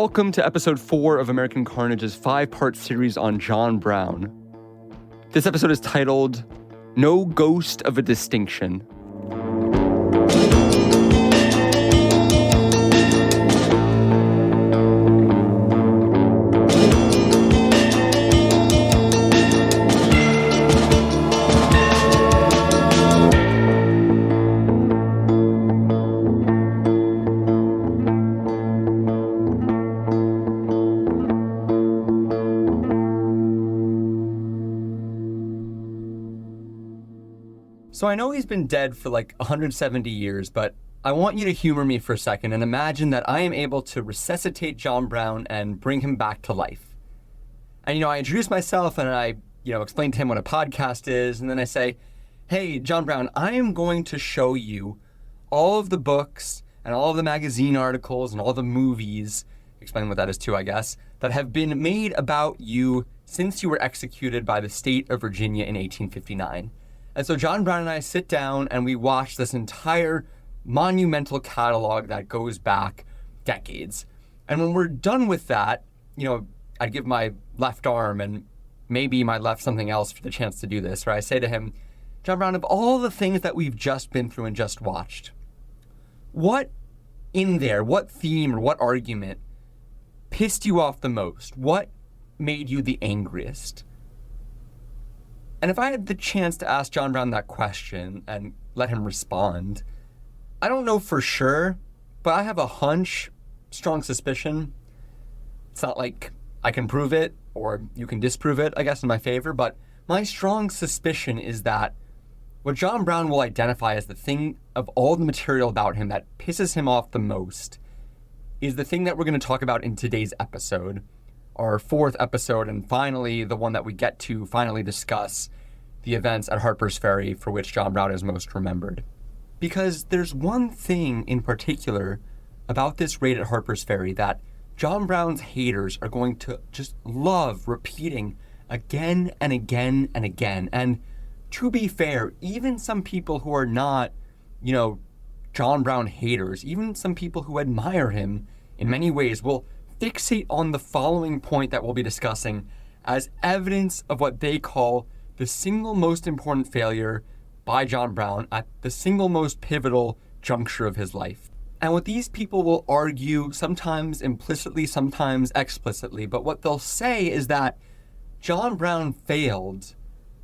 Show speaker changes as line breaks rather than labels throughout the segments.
Welcome to episode 4 of American Carnage's 5-part series on John Brown. This episode is titled, No Ghost of a Distinction. So I know he's been dead for like 170 years, but I want you to humor me for a second and imagine that I am able to resuscitate John Brown and bring him back to life. And, I introduce myself and I, explain to him what a podcast is. And then I say, hey, John Brown, I am going to show you all of the books and all of the magazine articles and all the movies, explain what that is too, I guess, that have been made about you since you were executed by the state of Virginia in 1859. And so John Brown and I sit down and we watch this entire monumental catalog that goes back decades. And when we're done with that, I'd give my left arm and maybe my left something else for the chance to do this, where I say to him, John Brown, of all the things that we've just been through and just watched, what in there, what theme or what argument pissed you off the most? What made you the angriest? And if I had the chance to ask John Brown that question and let him respond, I don't know for sure, but I have a hunch, strong suspicion. It's not like I can prove it or you can disprove it, I guess, in my favor, but my strong suspicion is that what John Brown will identify as the thing of all the material about him that pisses him off the most is the thing that we're going to talk about in today's episode, our 4th episode, and finally the one that we get to finally discuss the events at Harper's Ferry for which John Brown is most remembered. Because there's one thing in particular about this raid at Harper's Ferry that John Brown's haters are going to just love repeating again and again and again. And to be fair, even some people who are not, John Brown haters, even some people who admire him in many ways will fixate on the following point that we'll be discussing as evidence of what they call the single most important failure by John Brown at the single most pivotal juncture of his life. And what these people will argue, sometimes implicitly, sometimes explicitly, but what they'll say is that John Brown failed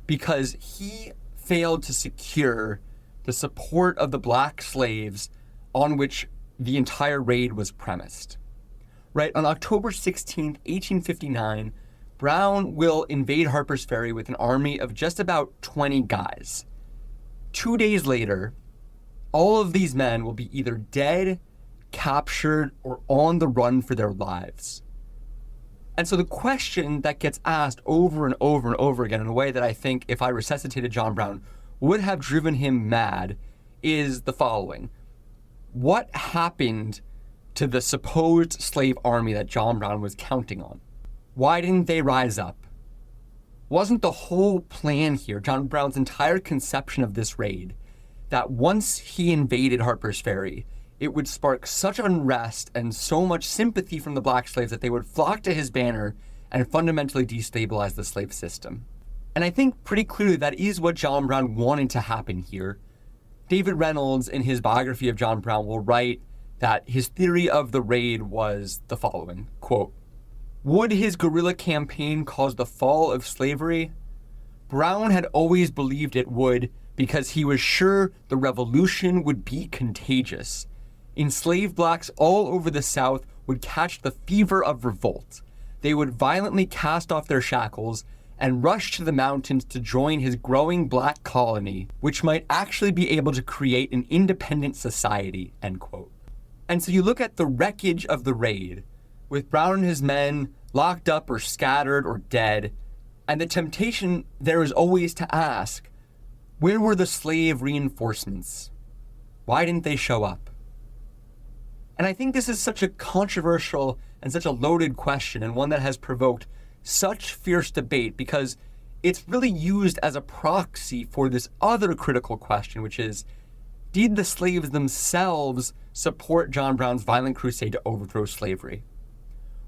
because he failed to secure the support of the black slaves on which the entire raid was premised. Right, on October 16th, 1859, Brown will invade Harper's Ferry with an army of just about 20 guys. 2 days later, all of these men will be either dead, captured, or on the run for their lives. And so the question that gets asked over and over and over again in a way that I think if I resuscitated John Brown would have driven him mad is the following. What happened to the supposed slave army that John Brown was counting on? Why didn't they rise up? Wasn't the whole plan here, John Brown's entire conception of this raid, that once he invaded Harper's Ferry, it would spark such unrest and so much sympathy from the black slaves that they would flock to his banner and fundamentally destabilize the slave system? And I think pretty clearly that is what John Brown wanted to happen here. David Reynolds, in his biography of John Brown, will write that his theory of the raid was the following, quote, would his guerrilla campaign cause the fall of slavery? Brown had always believed it would because he was sure the revolution would be contagious. Enslaved blacks all over the South would catch the fever of revolt. They would violently cast off their shackles and rush to the mountains to join his growing black colony, which might actually be able to create an independent society, end quote. And so you look at the wreckage of the raid, with Brown and his men locked up or scattered or dead, and the temptation there is always to ask, where were the slave reinforcements? Why didn't they show up? And I think this is such a controversial and such a loaded question, and one that has provoked such fierce debate because it's really used as a proxy for this other critical question, which is, did the slaves themselves support John Brown's violent crusade to overthrow slavery?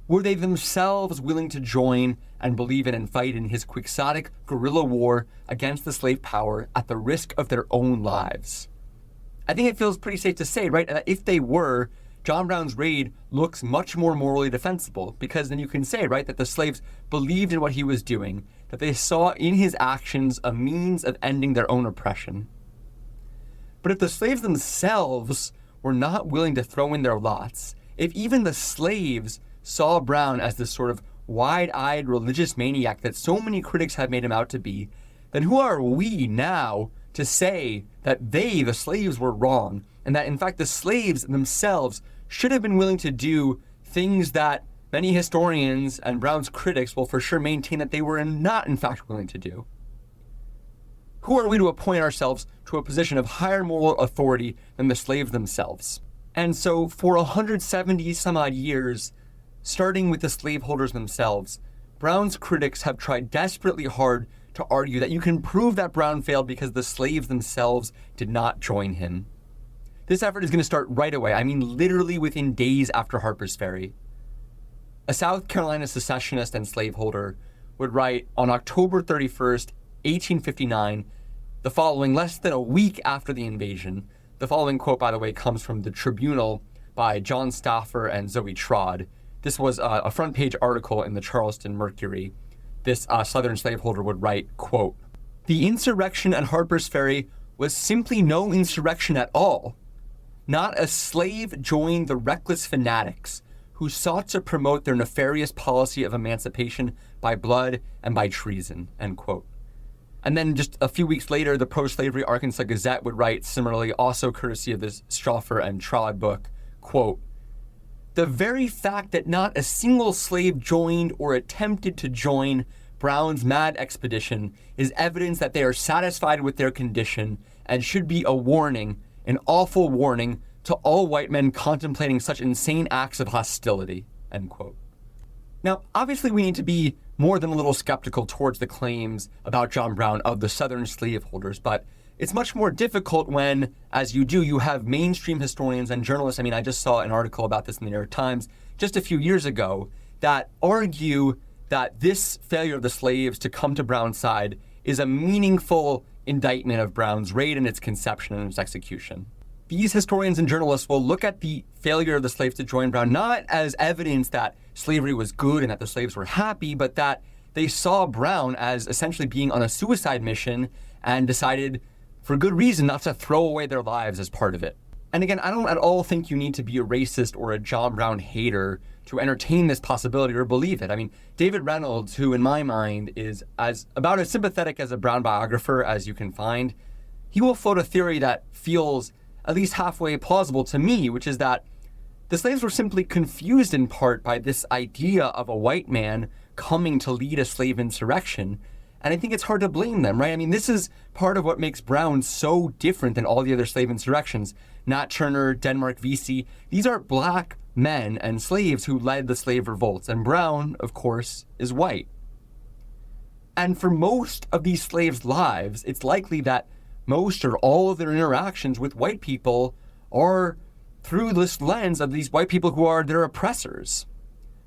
Were they themselves willing to join and believe in and fight in his quixotic guerrilla war against the slave power at the risk of their own lives? I think it feels pretty safe to say, right, that if they were, John Brown's raid looks much more morally defensible, because then you can say, right, that the slaves believed in what he was doing, that they saw in his actions a means of ending their own oppression. But if the slaves themselves were not willing to throw in their lots, if even the slaves saw Brown as this sort of wide-eyed religious maniac that so many critics have made him out to be, then who are we now to say that they, the slaves, were wrong, and that in fact the slaves themselves should have been willing to do things that many historians and Brown's critics will for sure maintain that they were not in fact willing to do? Who are we to appoint ourselves to a position of higher moral authority than the slaves themselves? And so for 170 some odd years, starting with the slaveholders themselves, Brown's critics have tried desperately hard to argue that you can prove that Brown failed because the slaves themselves did not join him. This effort is going to start right away. I mean, literally within days after Harper's Ferry. A South Carolina secessionist and slaveholder would write on October 31st, 1859, the following, less than a week after the invasion. The following quote, by the way, comes from the Tribunal by John Stauffer and Zoe Trod. This was a front page article in the Charleston Mercury. This Southern slaveholder would write, quote, "The insurrection at Harper's Ferry was simply no insurrection at all. Not a slave joined the reckless fanatics who sought to promote their nefarious policy of emancipation by blood and by treason," end quote. And then just a few weeks later, the pro-slavery Arkansas Gazette would write similarly, also courtesy of this Stauffer and Trod book, quote, "The very fact that not a single slave joined or attempted to join Brown's mad expedition is evidence that they are satisfied with their condition and should be a warning, an awful warning to all white men contemplating such insane acts of hostility," end quote. Now, obviously we need to be more than a little skeptical towards the claims about John Brown of the Southern slaveholders, but it's much more difficult when, as you do, you have mainstream historians and journalists. I mean, I just saw an article about this in the New York Times just a few years ago that argue that this failure of the slaves to come to Brown's side is a meaningful indictment of Brown's raid and its conception and its execution. These historians and journalists will look at the failure of the slaves to join Brown not as evidence that slavery was good and that the slaves were happy, but that they saw Brown as essentially being on a suicide mission and decided, for good reason, not to throw away their lives as part of it. And again, I don't at all think you need to be a racist or a John Brown hater to entertain this possibility or believe it. I mean, David Reynolds, who in my mind is about as sympathetic as a Brown biographer as you can find, he will float a theory that feels at least halfway plausible to me, which is that the slaves were simply confused in part by this idea of a white man coming to lead a slave insurrection. And I think it's hard to blame them, right? I mean, this is part of what makes Brown so different than all the other slave insurrections. Nat Turner, Denmark Vesey, these are black men and slaves who led the slave revolts. And Brown, of course, is white. And for most of these slaves' lives, it's likely that most or all of their interactions with white people are through this lens of these white people who are their oppressors.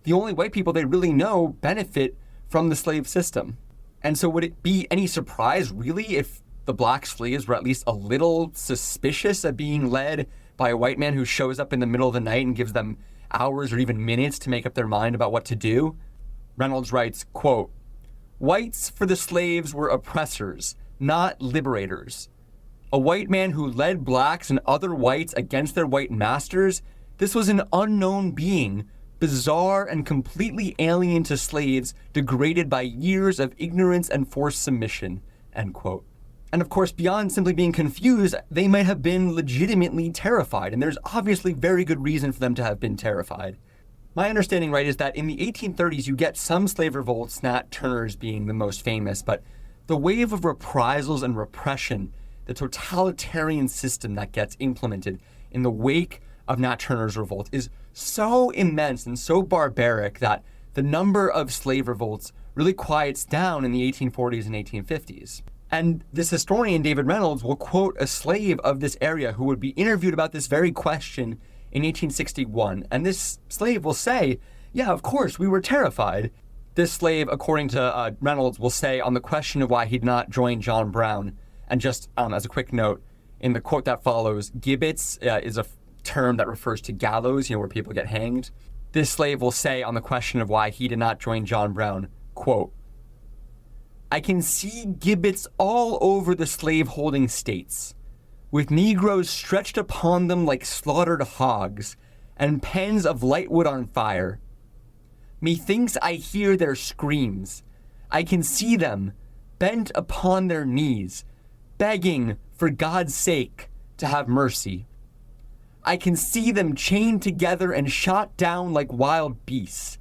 The only white people they really know benefit from the slave system. And so would it be any surprise, really, if the black slaves were at least a little suspicious of being led by a white man who shows up in the middle of the night and gives them hours or even minutes to make up their mind about what to do? Reynolds writes, quote, "Whites for the slaves were oppressors, not liberators. A white man who led blacks and other whites against their white masters, this was an unknown being, bizarre and completely alien to slaves, degraded by years of ignorance and forced submission," end quote. And of course, beyond simply being confused, they might have been legitimately terrified, and there's obviously very good reason for them to have been terrified. My understanding, right, is that in the 1830s, you get some slave revolts, Nat Turner's being the most famous, but the wave of reprisals and repression, the totalitarian system that gets implemented in the wake of Nat Turner's revolt is so immense and so barbaric that the number of slave revolts really quiets down in the 1840s and 1850s. And this historian, David Reynolds, will quote a slave of this area who would be interviewed about this very question in 1861. And this slave will say Yeah, of course, we were terrified. This slave, according to Reynolds, will say on the question of why he did not join John Brown, and just as a quick note, in the quote that follows, gibbets is a term that refers to gallows, where people get hanged. This slave will say on the question of why he did not join John Brown, quote, "I can see gibbets all over the slave-holding states, with Negroes stretched upon them like slaughtered hogs, and pens of lightwood on fire. Methinks I hear their screams. I can see them, bent upon their knees, begging, for God's sake, to have mercy. I can see them chained together and shot down like wild beasts.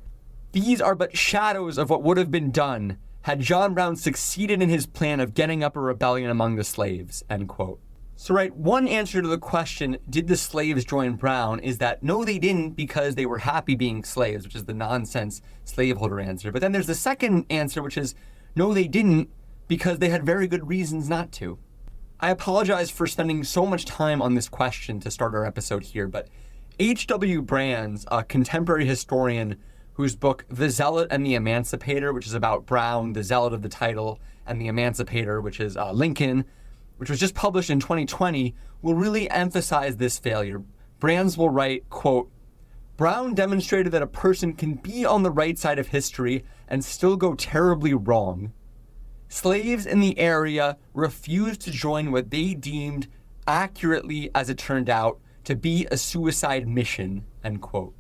These are but shadows of what would have been done had John Brown succeeded in his plan of getting up a rebellion among the slaves," end quote. So, right, one answer to the question, did the slaves join Brown, is that no, they didn't because they were happy being slaves, which is the nonsense slaveholder answer. But then there's the second answer, which is no, they didn't because they had very good reasons not to. I apologize for spending so much time on this question to start our episode here, but H.W. Brands, a contemporary historian whose book The Zealot and the Emancipator, which is about Brown, the zealot of the title, and the emancipator, which is Lincoln, which was just published in 2020, will really emphasize this failure. Brands will write, quote, "Brown demonstrated that a person can be on the right side of history and still go terribly wrong. Slaves in the area refused to join what they deemed, accurately as it turned out, to be a suicide mission," end quote.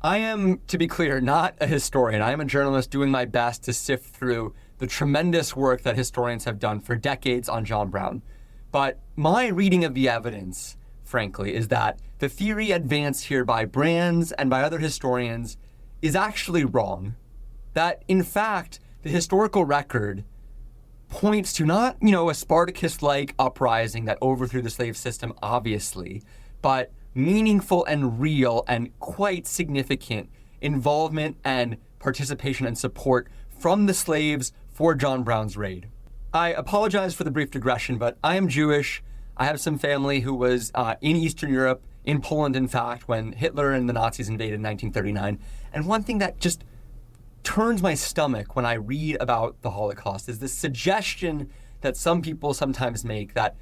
I am, to be clear, not a historian. I am a journalist doing my best to sift through the tremendous work that historians have done for decades on John Brown. But my reading of the evidence, frankly, is that the theory advanced here by Brands and by other historians is actually wrong. That, in fact, the historical record points to not, a Spartacus-like uprising that overthrew the slave system, obviously, but meaningful and real and quite significant involvement and participation and support from the slaves for John Brown's raid. I apologize for the brief digression, but I am Jewish. I have some family who was in Eastern Europe, in Poland, in fact, when Hitler and the Nazis invaded in 1939. And one thing that just turns my stomach when I read about the Holocaust is this suggestion that some people sometimes make that,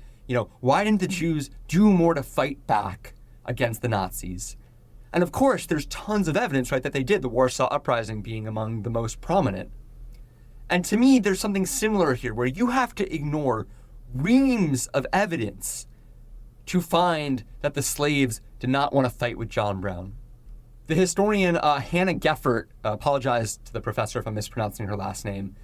why didn't the Jews do more to fight back against the Nazis? And of course, there's tons of evidence, right, that they did, the Warsaw Uprising being among the most prominent. And to me, there's something similar here where you have to ignore reams of evidence to find that the slaves did not want to fight with John Brown. The historian Hannah Geffert, apologize to the professor if I'm mispronouncing her last name.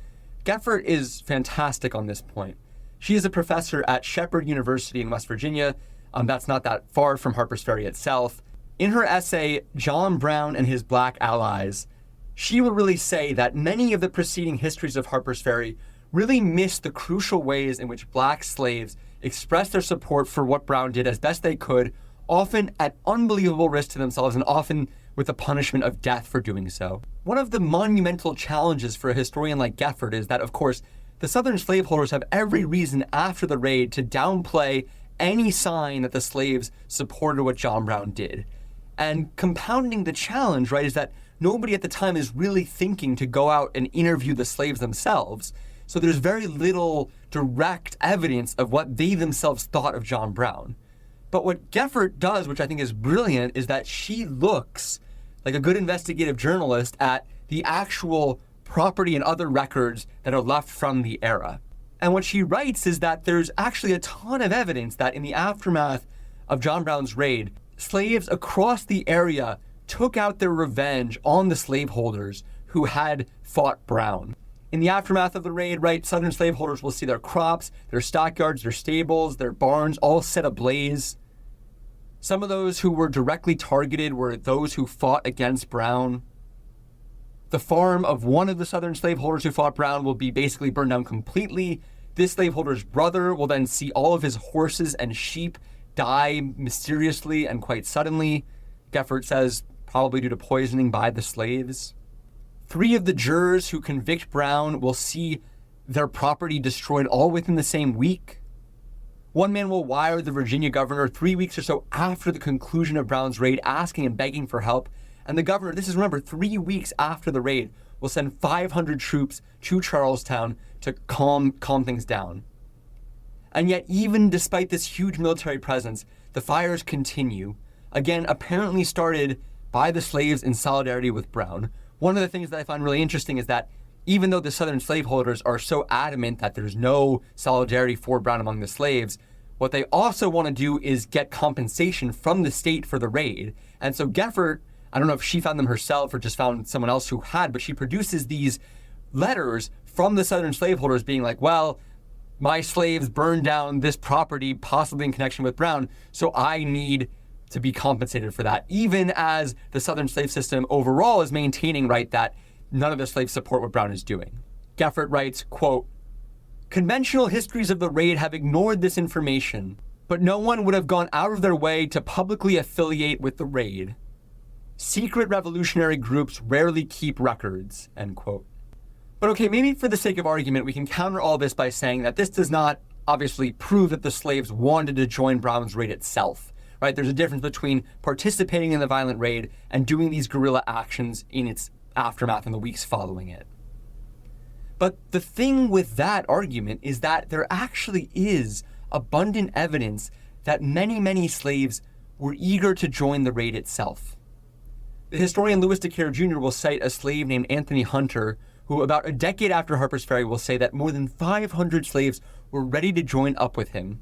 Geffert is fantastic on this point. She is a professor at Shepherd University in West Virginia. That's not that far from Harper's Ferry itself. In her essay, John Brown and His Black Allies, she will really say that many of the preceding histories of Harper's Ferry really miss the crucial ways in which black slaves expressed their support for what Brown did as best they could, often at unbelievable risk to themselves and often with the punishment of death for doing so. One of the monumental challenges for a historian like Geffert is that, of course, the Southern slaveholders have every reason after the raid to downplay any sign that the slaves supported what John Brown did. And compounding the challenge, right, is that nobody at the time is really thinking to go out and interview the slaves themselves. So there's very little direct evidence of what they themselves thought of John Brown. But what Geffert does, which I think is brilliant, is that she looks like a good investigative journalist at the actual property and other records that are left from the era. And what she writes is that there's actually a ton of evidence that in the aftermath of John Brown's raid, slaves across the area took out their revenge on the slaveholders who had fought Brown. In the aftermath of the raid, right, Southern slaveholders will see their crops, their stockyards, their stables, their barns all set ablaze. Some of those who were directly targeted were those who fought against Brown. The farm of one of the Southern slaveholders who fought Brown will be basically burned down completely. This slaveholder's brother will then see all of his horses and sheep die mysteriously and quite suddenly. Geffert says probably due to poisoning by the slaves. 3 of the jurors who convict Brown will see their property destroyed all within the same week. One man will wire the Virginia governor 3 weeks or so after the conclusion of Brown's raid, asking and begging for help. And the governor, this is, remember, 3 weeks after the raid, will send 500 troops to Charlestown to calm things down. And yet, even despite this huge military presence, the fires continue. Again, apparently started by the slaves in solidarity with Brown. One of the things that I find really interesting is that even though the Southern slaveholders are so adamant that there's no solidarity for Brown among the slaves, what they also want to do is get compensation from the state for the raid. And so Geffert, I don't know if she found them herself or just found someone else who had, but she produces these letters from the Southern slaveholders being like, well, my slaves burned down this property, possibly in connection with Brown, so I need to be compensated for that, even as the Southern slave system overall is maintaining, right, that none of the slaves support what Brown is doing. Geffert writes, quote, "Conventional histories of the raid have ignored this information, but no one would have gone out of their way to publicly affiliate with the raid. Secret revolutionary groups rarely keep records," end quote. But okay, maybe for the sake of argument, we can counter all this by saying that this does not obviously prove that the slaves wanted to join Brown's raid itself, right? There's a difference between participating in the violent raid and doing these guerrilla actions in its aftermath in the weeks following it. But the thing with that argument is that there actually is abundant evidence that many, many slaves were eager to join the raid itself. The historian Louis DeCare Jr. will cite a slave named Anthony Hunter, who about a decade after Harper's Ferry will say that more than 500 slaves were ready to join up with him.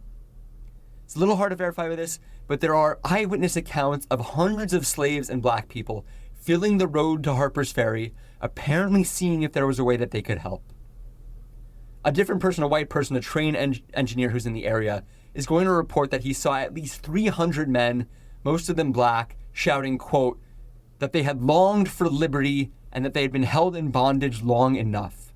It's a little hard to verify with this, but there are eyewitness accounts of hundreds of slaves and black people filling the road to Harper's Ferry, apparently seeing if there was a way that they could help. A different person, a white person, a train engineer who's in the area, is going to report that he saw at least 300 men, most of them black, shouting, quote, that they had longed for liberty and that they had been held in bondage long enough.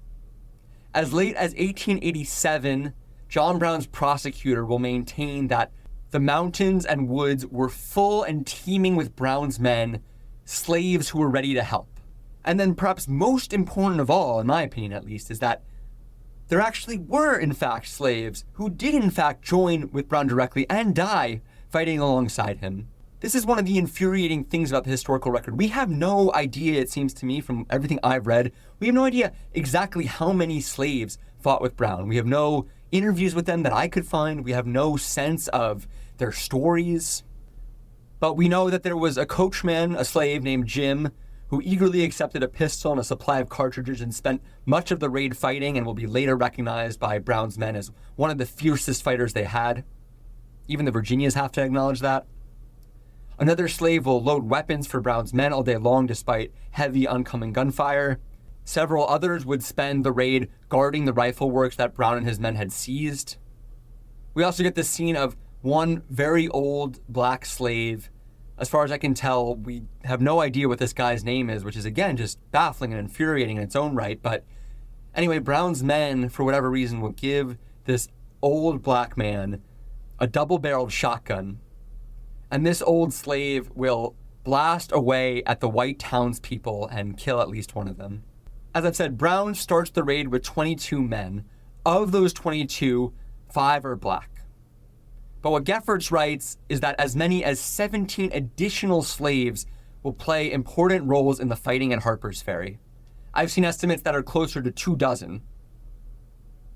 As late as 1887, John Brown's prosecutor will maintain that the mountains and woods were full and teeming with Brown's men, slaves who were ready to help. And then perhaps most important of all, in my opinion at least, is that there actually were, in fact, slaves who did, in fact, join with Brown directly and die fighting alongside him. This is one of the infuriating things about the historical record. We have no idea, it seems to me, from everything I've read, we have no idea exactly how many slaves fought with Brown. We have no interviews with them that I could find. We have no sense of their stories. But we know that there was a coachman, a slave named Jim, who eagerly accepted a pistol and a supply of cartridges and spent much of the raid fighting and will be later recognized by Brown's men as one of the fiercest fighters they had. Even the Virginians have to acknowledge that. Another slave will load weapons for Brown's men all day long despite heavy oncoming gunfire. Several others would spend the raid guarding the rifle works that Brown and his men had seized. We also get this scene of one very old black slave. As far as I can tell, we have no idea what this guy's name is, which is, again, just baffling and infuriating in its own right. But anyway, Brown's men, for whatever reason, will give this old black man a double-barreled shotgun. And this old slave will blast away at the white townspeople and kill at least one of them. As I've said, Brown starts the raid with 22 men. Of those 22, 5 are black. But what Geffert writes is that as many as 17 additional slaves will play important roles in the fighting at Harper's Ferry. I've seen estimates that are closer to 24.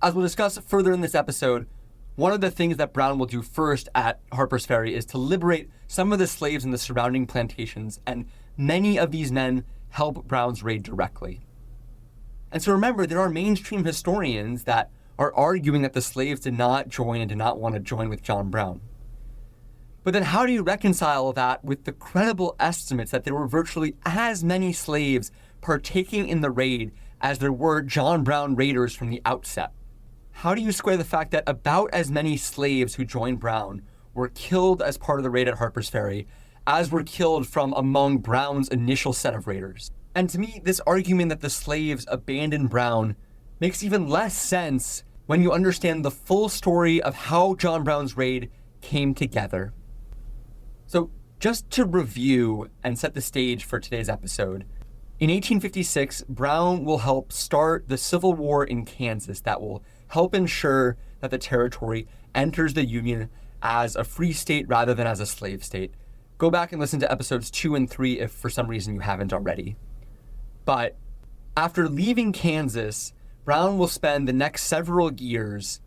As we'll discuss further in this episode, one of the things that Brown will do first at Harper's Ferry is to liberate some of the slaves in the surrounding plantations, and many of these men help Brown's raid directly. And so remember, there are mainstream historians that are arguing that the slaves did not join and did not want to join with John Brown. But then how do you reconcile that with the credible estimates that there were virtually as many slaves partaking in the raid as there were John Brown raiders from the outset? How do you square the fact that about as many slaves who joined Brown were killed as part of the raid at Harper's Ferry as were killed from among Brown's initial set of raiders? And to me, this argument that the slaves abandoned Brown makes even less sense when you understand the full story of how John Brown's raid came together. So just to review and set the stage for today's episode, in 1856, Brown will help start the Civil War in Kansas that will help ensure that the territory enters the Union as a free state rather than as a slave state. Go back and listen to episodes 2 and 3 if for some reason you haven't already. But after leaving Kansas, Brown will spend the next several years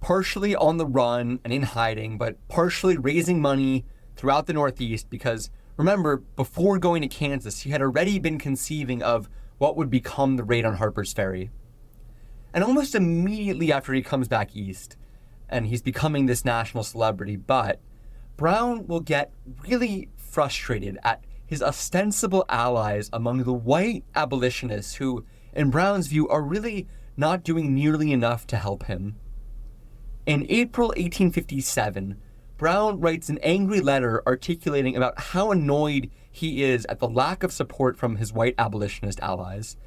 partially on the run and in hiding, but partially raising money throughout the Northeast because, remember, before going to Kansas, he had already been conceiving of what would become the raid on Harper's Ferry. And almost immediately after he comes back east, and he's becoming this national celebrity, but Brown will get really frustrated at his ostensible allies among the white abolitionists who, in Brown's view, are really not doing nearly enough to help him. In April 1857, Brown writes an angry letter articulating about how annoyed he is at the lack of support from his white abolitionist allies.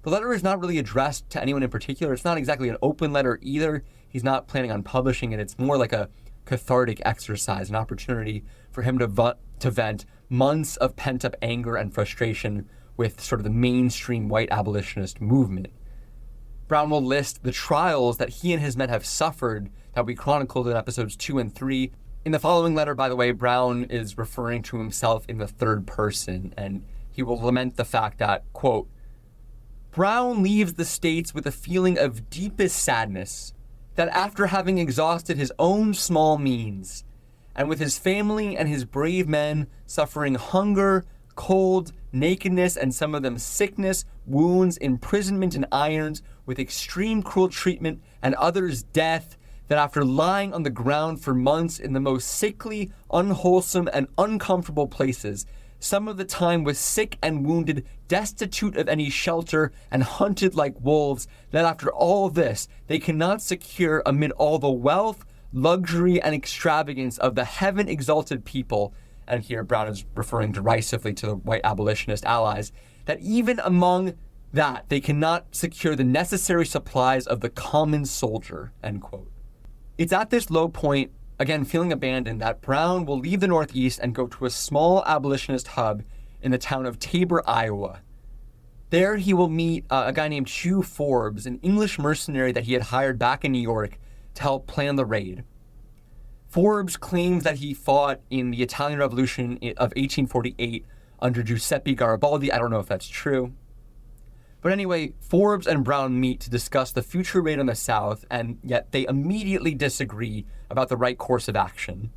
The letter is not really addressed to anyone in particular. It's not exactly an open letter either. He's not planning on publishing it. It's more like a cathartic exercise, an opportunity for him to vent months of pent-up anger and frustration with sort of the mainstream white abolitionist movement. Brown will list the trials that he and his men have suffered that we chronicled in episodes 2 and 3. In the following letter, by the way, Brown is referring to himself in the third person, and he will lament the fact that, quote, Brown leaves the States with a feeling of deepest sadness that after having exhausted his own small means, and with his family and his brave men suffering hunger, cold, nakedness, and some of them sickness, wounds, imprisonment in irons, with extreme cruel treatment, and others death, that after lying on the ground for months in the most sickly, unwholesome, and uncomfortable places, some of the time was sick and wounded, destitute of any shelter, and hunted like wolves, that after all this they cannot secure amid all the wealth, luxury, and extravagance of the heaven-exalted people, and here Brown is referring derisively to the white abolitionist allies, that even among that they cannot secure the necessary supplies of the common soldier, end quote. It's at this low point, again feeling abandoned, that Brown will leave the Northeast and go to a small abolitionist hub in the town of Tabor, Iowa. There he will meet a guy named Hugh Forbes, an English mercenary that he had hired back in New York to help plan the raid. Forbes claims that he fought in the Italian Revolution of 1848 under Giuseppe Garibaldi. I don't know if that's true. But anyway, Forbes and Brown meet to discuss the future raid on the South, and yet they immediately disagree about the right course of action.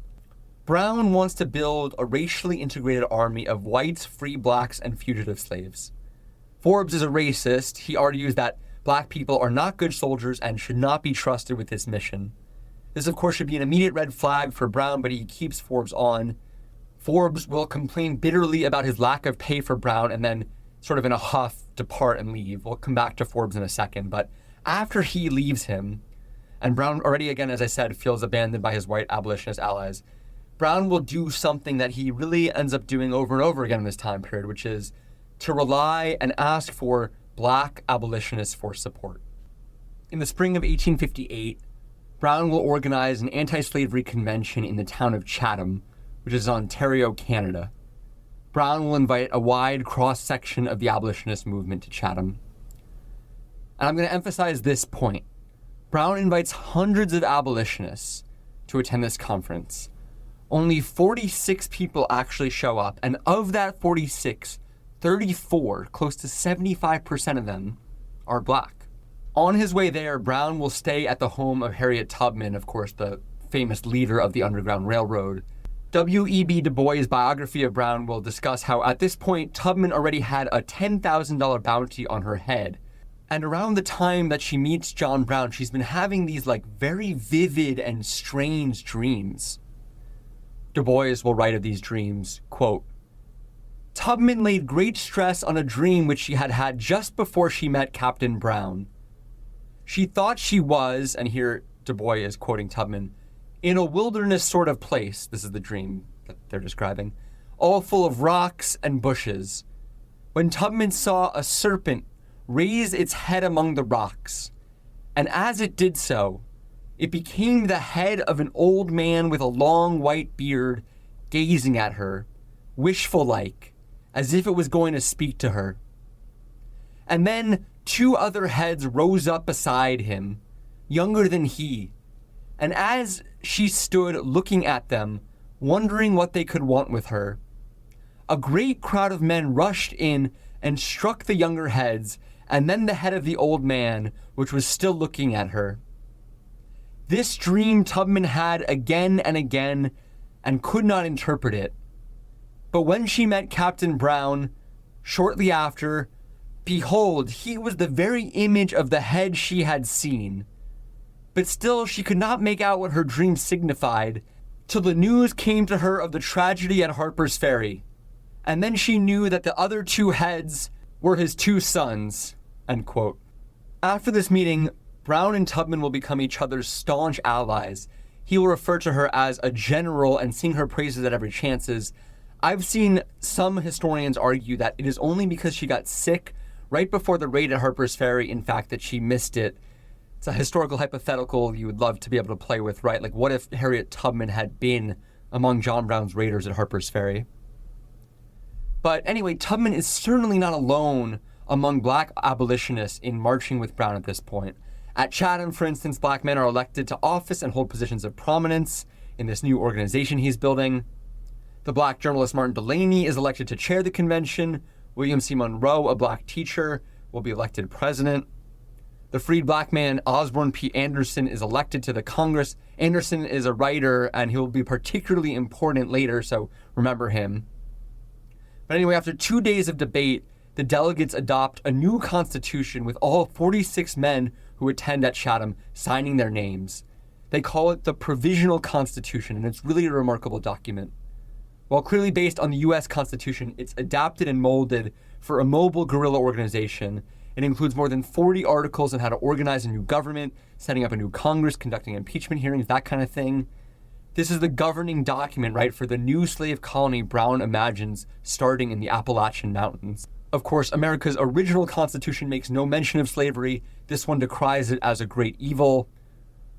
Brown wants to build a racially integrated army of whites, free blacks, and fugitive slaves. Forbes is a racist. He argues that black people are not good soldiers and should not be trusted with this mission. This, of course, should be an immediate red flag for Brown, but he keeps Forbes on. Forbes will complain bitterly about his lack of pay for Brown and then, sort of in a huff, depart and leave. We'll come back to Forbes in a second, but after he leaves him, and Brown already, again, as I said, feels abandoned by his white abolitionist allies, Brown will do something that he really ends up doing over and over again in this time period, which is to rely and ask for black abolitionists for support. In the spring of 1858, Brown will organize an anti-slavery convention in the town of Chatham, which is Ontario, Canada. Brown will invite a wide cross-section of the abolitionist movement to Chatham. And I'm going to emphasize this point. Brown invites hundreds of abolitionists to attend this conference. Only 46 people actually show up, and of that 46, 34, close to 75% of them, are black. On his way there, Brown will stay at the home of Harriet Tubman, of course, the famous leader of the Underground Railroad. W.E.B. Du Bois' biography of Brown will discuss how at this point, Tubman already had a $10,000 bounty on her head. And around the time that she meets John Brown, she's been having these very vivid and strange dreams. Du Bois will write of these dreams, quote, Tubman laid great stress on a dream which she had had just before she met Captain Brown. She thought she was, and here Du Bois is quoting Tubman, in a wilderness sort of place, this is the dream that they're describing, all full of rocks and bushes, when Tubman saw a serpent raise its head among the rocks, and as it did so, it became the head of an old man with a long white beard gazing at her, wishful-like, as if it was going to speak to her. And then 2 other heads rose up beside him, younger than he, and as she stood looking at them, wondering what they could want with her, a great crowd of men rushed in and struck the younger heads, and then the head of the old man, which was still looking at her. This dream Tubman had again and again, and could not interpret it. But when she met Captain Brown, shortly after, behold, he was the very image of the head she had seen. But still she could not make out what her dream signified, till the news came to her of the tragedy at Harper's Ferry. And then she knew that the other two heads were his two sons, end quote. After this meeting, Brown and Tubman will become each other's staunch allies. He will refer to her as a general and sing her praises at every chances. I've seen some historians argue that it is only because she got sick right before the raid at Harper's Ferry, in fact, that she missed it. It's a historical hypothetical you would love to be able to play with, right? Like, what if Harriet Tubman had been among John Brown's raiders at Harper's Ferry? But anyway, Tubman is certainly not alone among black abolitionists in marching with Brown at this point. At Chatham, for instance, black men are elected to office and hold positions of prominence in this new organization he's building. The black journalist Martin Delany is elected to chair the convention. William C. Monroe, a black teacher, will be elected president. The freed black man Osborne P. Anderson is elected to the Congress. Anderson is a writer, and he will be particularly important later, so remember him. But anyway, after 2 days of debate, the delegates adopt a new constitution with all 46 men who attend at Chatham signing their names. They call it the Provisional Constitution, and it's really a remarkable document. While clearly based on the U.S. Constitution, it's adapted and molded for a mobile guerrilla organization. It includes more than 40 articles on how to organize a new government, setting up a new Congress, conducting impeachment hearings, that kind of thing. This is the governing document, right, for the new slave colony Brown imagines starting in the Appalachian Mountains. Of course, America's original Constitution makes no mention of slavery. This one decries it as a great evil.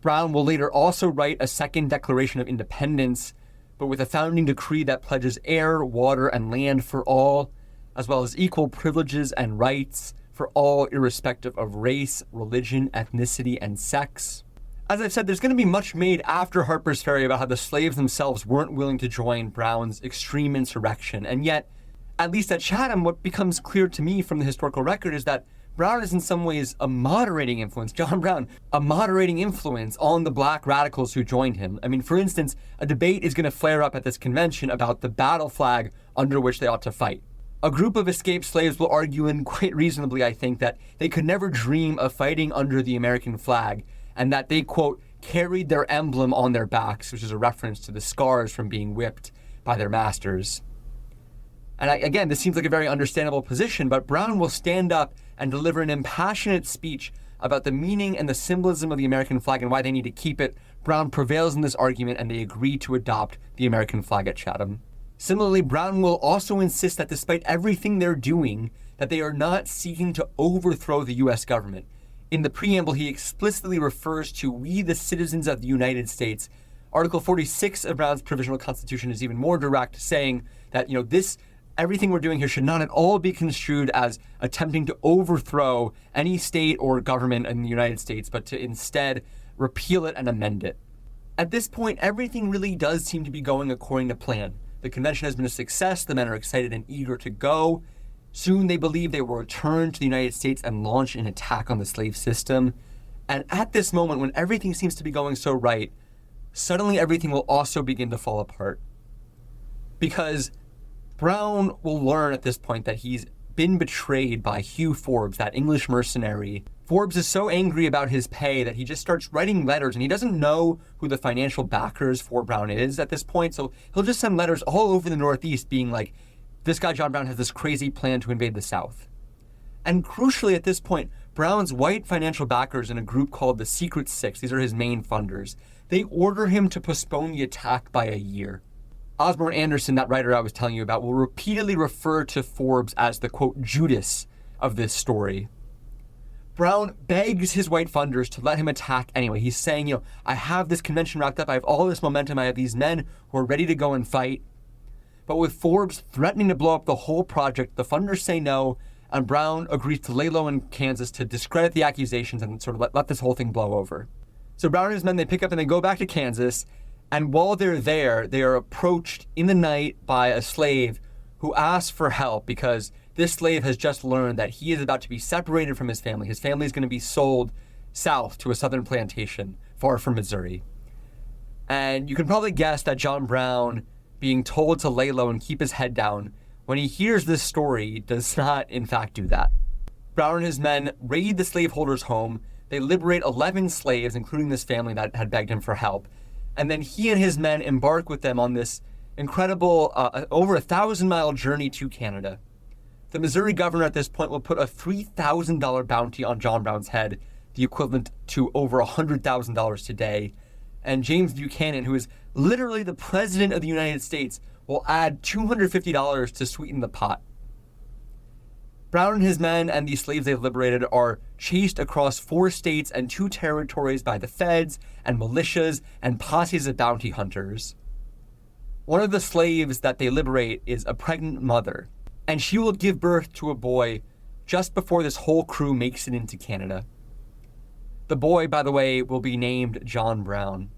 Brown will later also write a second Declaration of Independence, but with a founding decree that pledges air, water, and land for all, as well as equal privileges and rights for all, irrespective of race, religion, ethnicity, and sex. As I've said, there's going to be much made after Harper's Ferry about how the slaves themselves weren't willing to join Brown's extreme insurrection. And yet, at least at Chatham, what becomes clear to me from the historical record is that Brown is in some ways a moderating influence, John Brown, a moderating influence on the black radicals who joined him. I mean, for instance, a debate is going to flare up at this convention about the battle flag under which they ought to fight. A group of escaped slaves will argue, and quite reasonably, I think, that they could never dream of fighting under the American flag, and that they, quote, carried their emblem on their backs, which is a reference to the scars from being whipped by their masters. And again, this seems like a very understandable position, but Brown will stand up and deliver an impassionate speech about the meaning and the symbolism of the American flag and why they need to keep it. Brown prevails in this argument, and they agree to adopt the American flag at Chatham. Similarly, Brown will also insist that despite everything they're doing, that they are not seeking to overthrow the U.S. government. In the preamble, he explicitly refers to "we, the citizens of the United States." Article 46 of Brown's Provisional Constitution is even more direct, saying that, everything we're doing here should not at all be construed as attempting to overthrow any state or government in the United States, but to instead repeal it and amend it. At this point, everything really does seem to be going according to plan. The convention has been a success. The men are excited and eager to go. Soon they believe they will return to the United States and launch an attack on the slave system. And at this moment, when everything seems to be going so right, suddenly everything will also begin to fall apart. Because Brown will learn at this point that he's been betrayed by Hugh Forbes, that English mercenary. Forbes is so angry about his pay that he just starts writing letters, and he doesn't know who the financial backers for Brown is at this point, so he'll just send letters all over the Northeast being like, this guy John Brown has this crazy plan to invade the South. And crucially at this point, Brown's white financial backers in a group called the Secret Six, these are his main funders, they order him to postpone the attack by a year. Osborne Anderson, that writer I was telling you about, will repeatedly refer to Forbes as the, quote, Judas of this story. Brown begs his white funders to let him attack anyway. He's saying, I have this convention wrapped up. I have all this momentum. I have these men who are ready to go and fight. But with Forbes threatening to blow up the whole project, the funders say no, and Brown agrees to lay low in Kansas to discredit the accusations and sort of let this whole thing blow over. So Brown and his men, they pick up and they go back to Kansas. And while they're there, they are approached in the night by a slave who asks for help because this slave has just learned that he is about to be separated from his family. His family is going to be sold south to a southern plantation far from Missouri. And you can probably guess that John Brown, being told to lay low and keep his head down, when he hears this story, does not, in fact, do that. Brown and his men raid the slaveholder's home. They liberate 11 slaves, including this family that had begged him for help. And then he and his men embark with them on this incredible, over 1,000-mile journey to Canada. The Missouri governor at this point will put a $3,000 bounty on John Brown's head, the equivalent to over $100,000 today. And James Buchanan, who is literally the president of the United States, will add $250 to sweeten the pot. Brown and his men and the slaves they've liberated are chased across 4 states and 2 territories by the feds and militias and posses of bounty hunters. One of the slaves that they liberate is a pregnant mother, and she will give birth to a boy just before this whole crew makes it into Canada. The boy, by the way, will be named John Brown.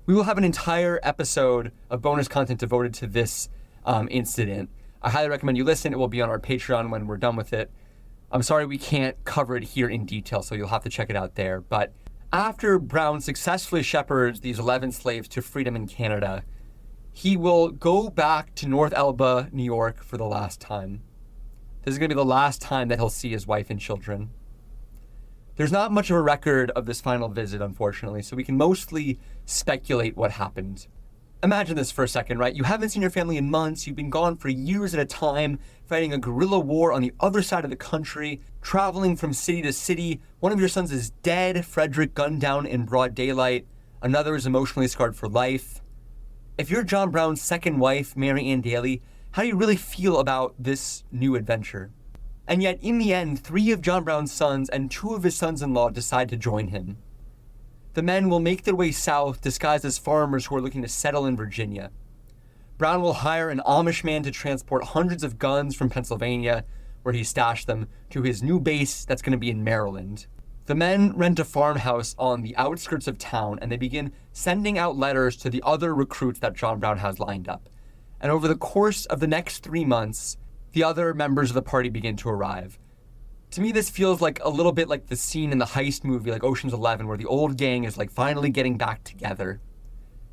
We will have an entire episode of bonus content devoted to this incident. I highly recommend you listen. It will be on our Patreon when we're done with it. I'm sorry we can't cover it here in detail, so you'll have to check it out there. But after Brown successfully shepherds these 11 slaves to freedom in Canada, he will go back to North Elba, New York for the last time. This is going to be the last time that he'll see his wife and children. There's not much of a record of this final visit, unfortunately, so we can mostly speculate what happened. Imagine this for a second, right? You haven't seen your family in months. You've been gone for years at a time, fighting a guerrilla war on the other side of the country, traveling from city to city. One of your sons is dead, Frederick, gunned down in broad daylight. Another is emotionally scarred for life. If you're John Brown's second wife, Mary Ann Daly, how do you really feel about this new adventure? And yet, in the end, 3 of John Brown's sons and 2 of his sons-in-law decide to join him. The men will make their way south, disguised as farmers who are looking to settle in Virginia. Brown will hire an Amish man to transport hundreds of guns from Pennsylvania, where he stashed them, to his new base that's going to be in Maryland. The men rent a farmhouse on the outskirts of town, and they begin sending out letters to the other recruits that John Brown has lined up. And over the course of the next 3 months, the other members of the party begin to arrive. To me, this feels like a little bit like the scene in the heist movie, like Ocean's 11, where the old gang is like finally getting back together.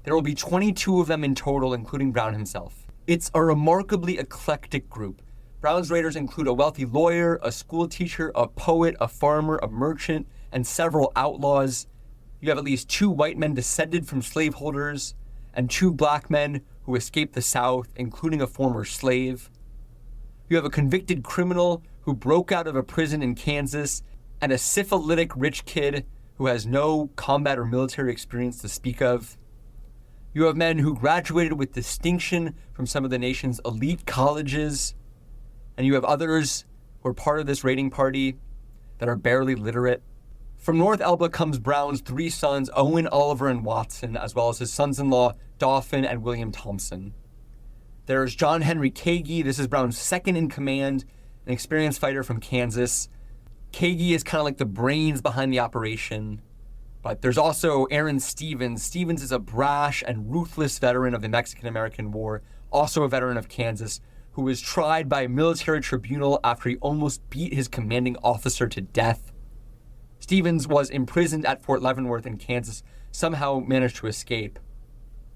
There will be 22 of them in total, including Brown himself. It's a remarkably eclectic group. Brown's raiders include a wealthy lawyer, a school teacher, a poet, a farmer, a merchant, and several outlaws. You have at least 2 white men descended from slaveholders, and 2 black men who escaped the South, including a former slave. You have a convicted criminal who broke out of a prison in Kansas, and a syphilitic rich kid who has no combat or military experience to speak of. You have men who graduated with distinction from some of the nation's elite colleges, and you have others who are part of this raiding party that are barely literate. From North Elba comes Brown's 3 sons, Owen, Oliver, and Watson, as well as his sons-in-law, Dauphin and William Thompson. There's John Henry Kagi. This is Brown's second in command, an experienced fighter from Kansas. Kagi is kind of like the brains behind the operation. But there's also Aaron Stevens. Stevens is a brash and ruthless veteran of the Mexican-American War, also a veteran of Kansas, who was tried by a military tribunal after he almost beat his commanding officer to death. Stevens was imprisoned at Fort Leavenworth in Kansas, somehow managed to escape.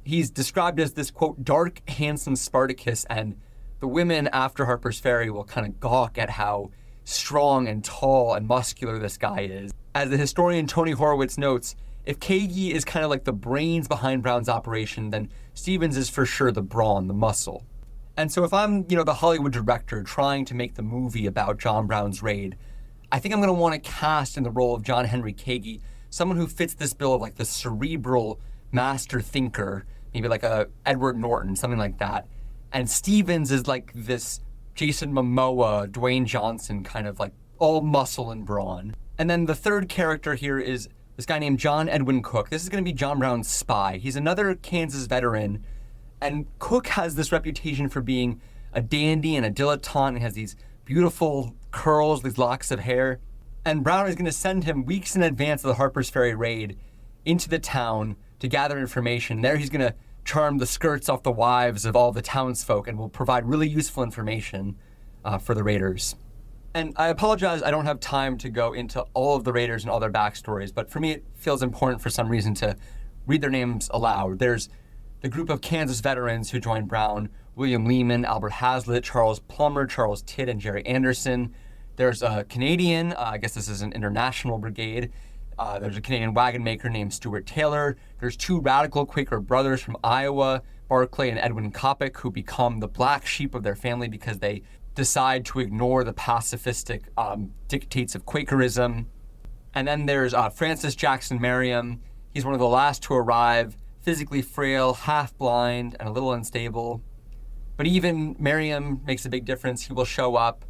He's described as this, quote, dark, handsome Spartacus, and the women after Harper's Ferry will kind of gawk at how strong and tall and muscular this guy is. As the historian Tony Horowitz notes, if Kagi is kind of like the brains behind Brown's operation, then Stevens is for sure the brawn, the muscle. And so if I'm, the Hollywood director trying to make the movie about John Brown's raid, I think I'm going to want to cast in the role of John Henry Kagi someone who fits this bill of like the cerebral master thinker, maybe like a Edward Norton, something like that. And Stevens is like this Jason Momoa, Dwayne Johnson, kind of like all muscle and brawn. And then the third character here is this guy named John Edwin Cook. This is going to be John Brown's spy. He's another Kansas veteran. And Cook has this reputation for being a dandy and a dilettante, and has these beautiful curls, these locks of hair. And Brown is going to send him weeks in advance of the Harper's Ferry raid into the town to gather information. There he's going to charm the skirts off the wives of all the townsfolk and will provide really useful information for the raiders. And I apologize, I don't have time to go into all of the raiders and all their backstories, but for me it feels important for some reason to read their names aloud. There's the group of Kansas veterans who joined Brown: William Lehman, Albert Hazlitt, Charles Plummer, Charles Tidd, and Jerry Anderson. There's a Canadian, I guess this is an international brigade. There's a Canadian wagon maker named Stuart Taylor. There's 2 radical Quaker brothers from Iowa, Barclay and Edwin Coppock, who become the black sheep of their family because they decide to ignore the pacifistic dictates of Quakerism. And then there's Francis Jackson Merriam. He's one of the last to arrive, physically frail, half-blind, and a little unstable. But even Merriam makes a big difference. He will show up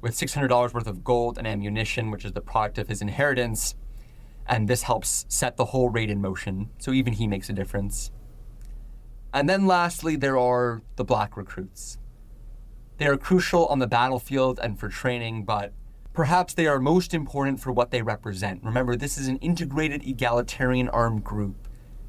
with $600 worth of gold and ammunition, which is the product of his inheritance. And this helps set the whole raid in motion. So even he makes a difference. And then lastly, there are the black recruits. They are crucial on the battlefield and for training, but perhaps they are most important for what they represent. Remember, this is an integrated egalitarian armed group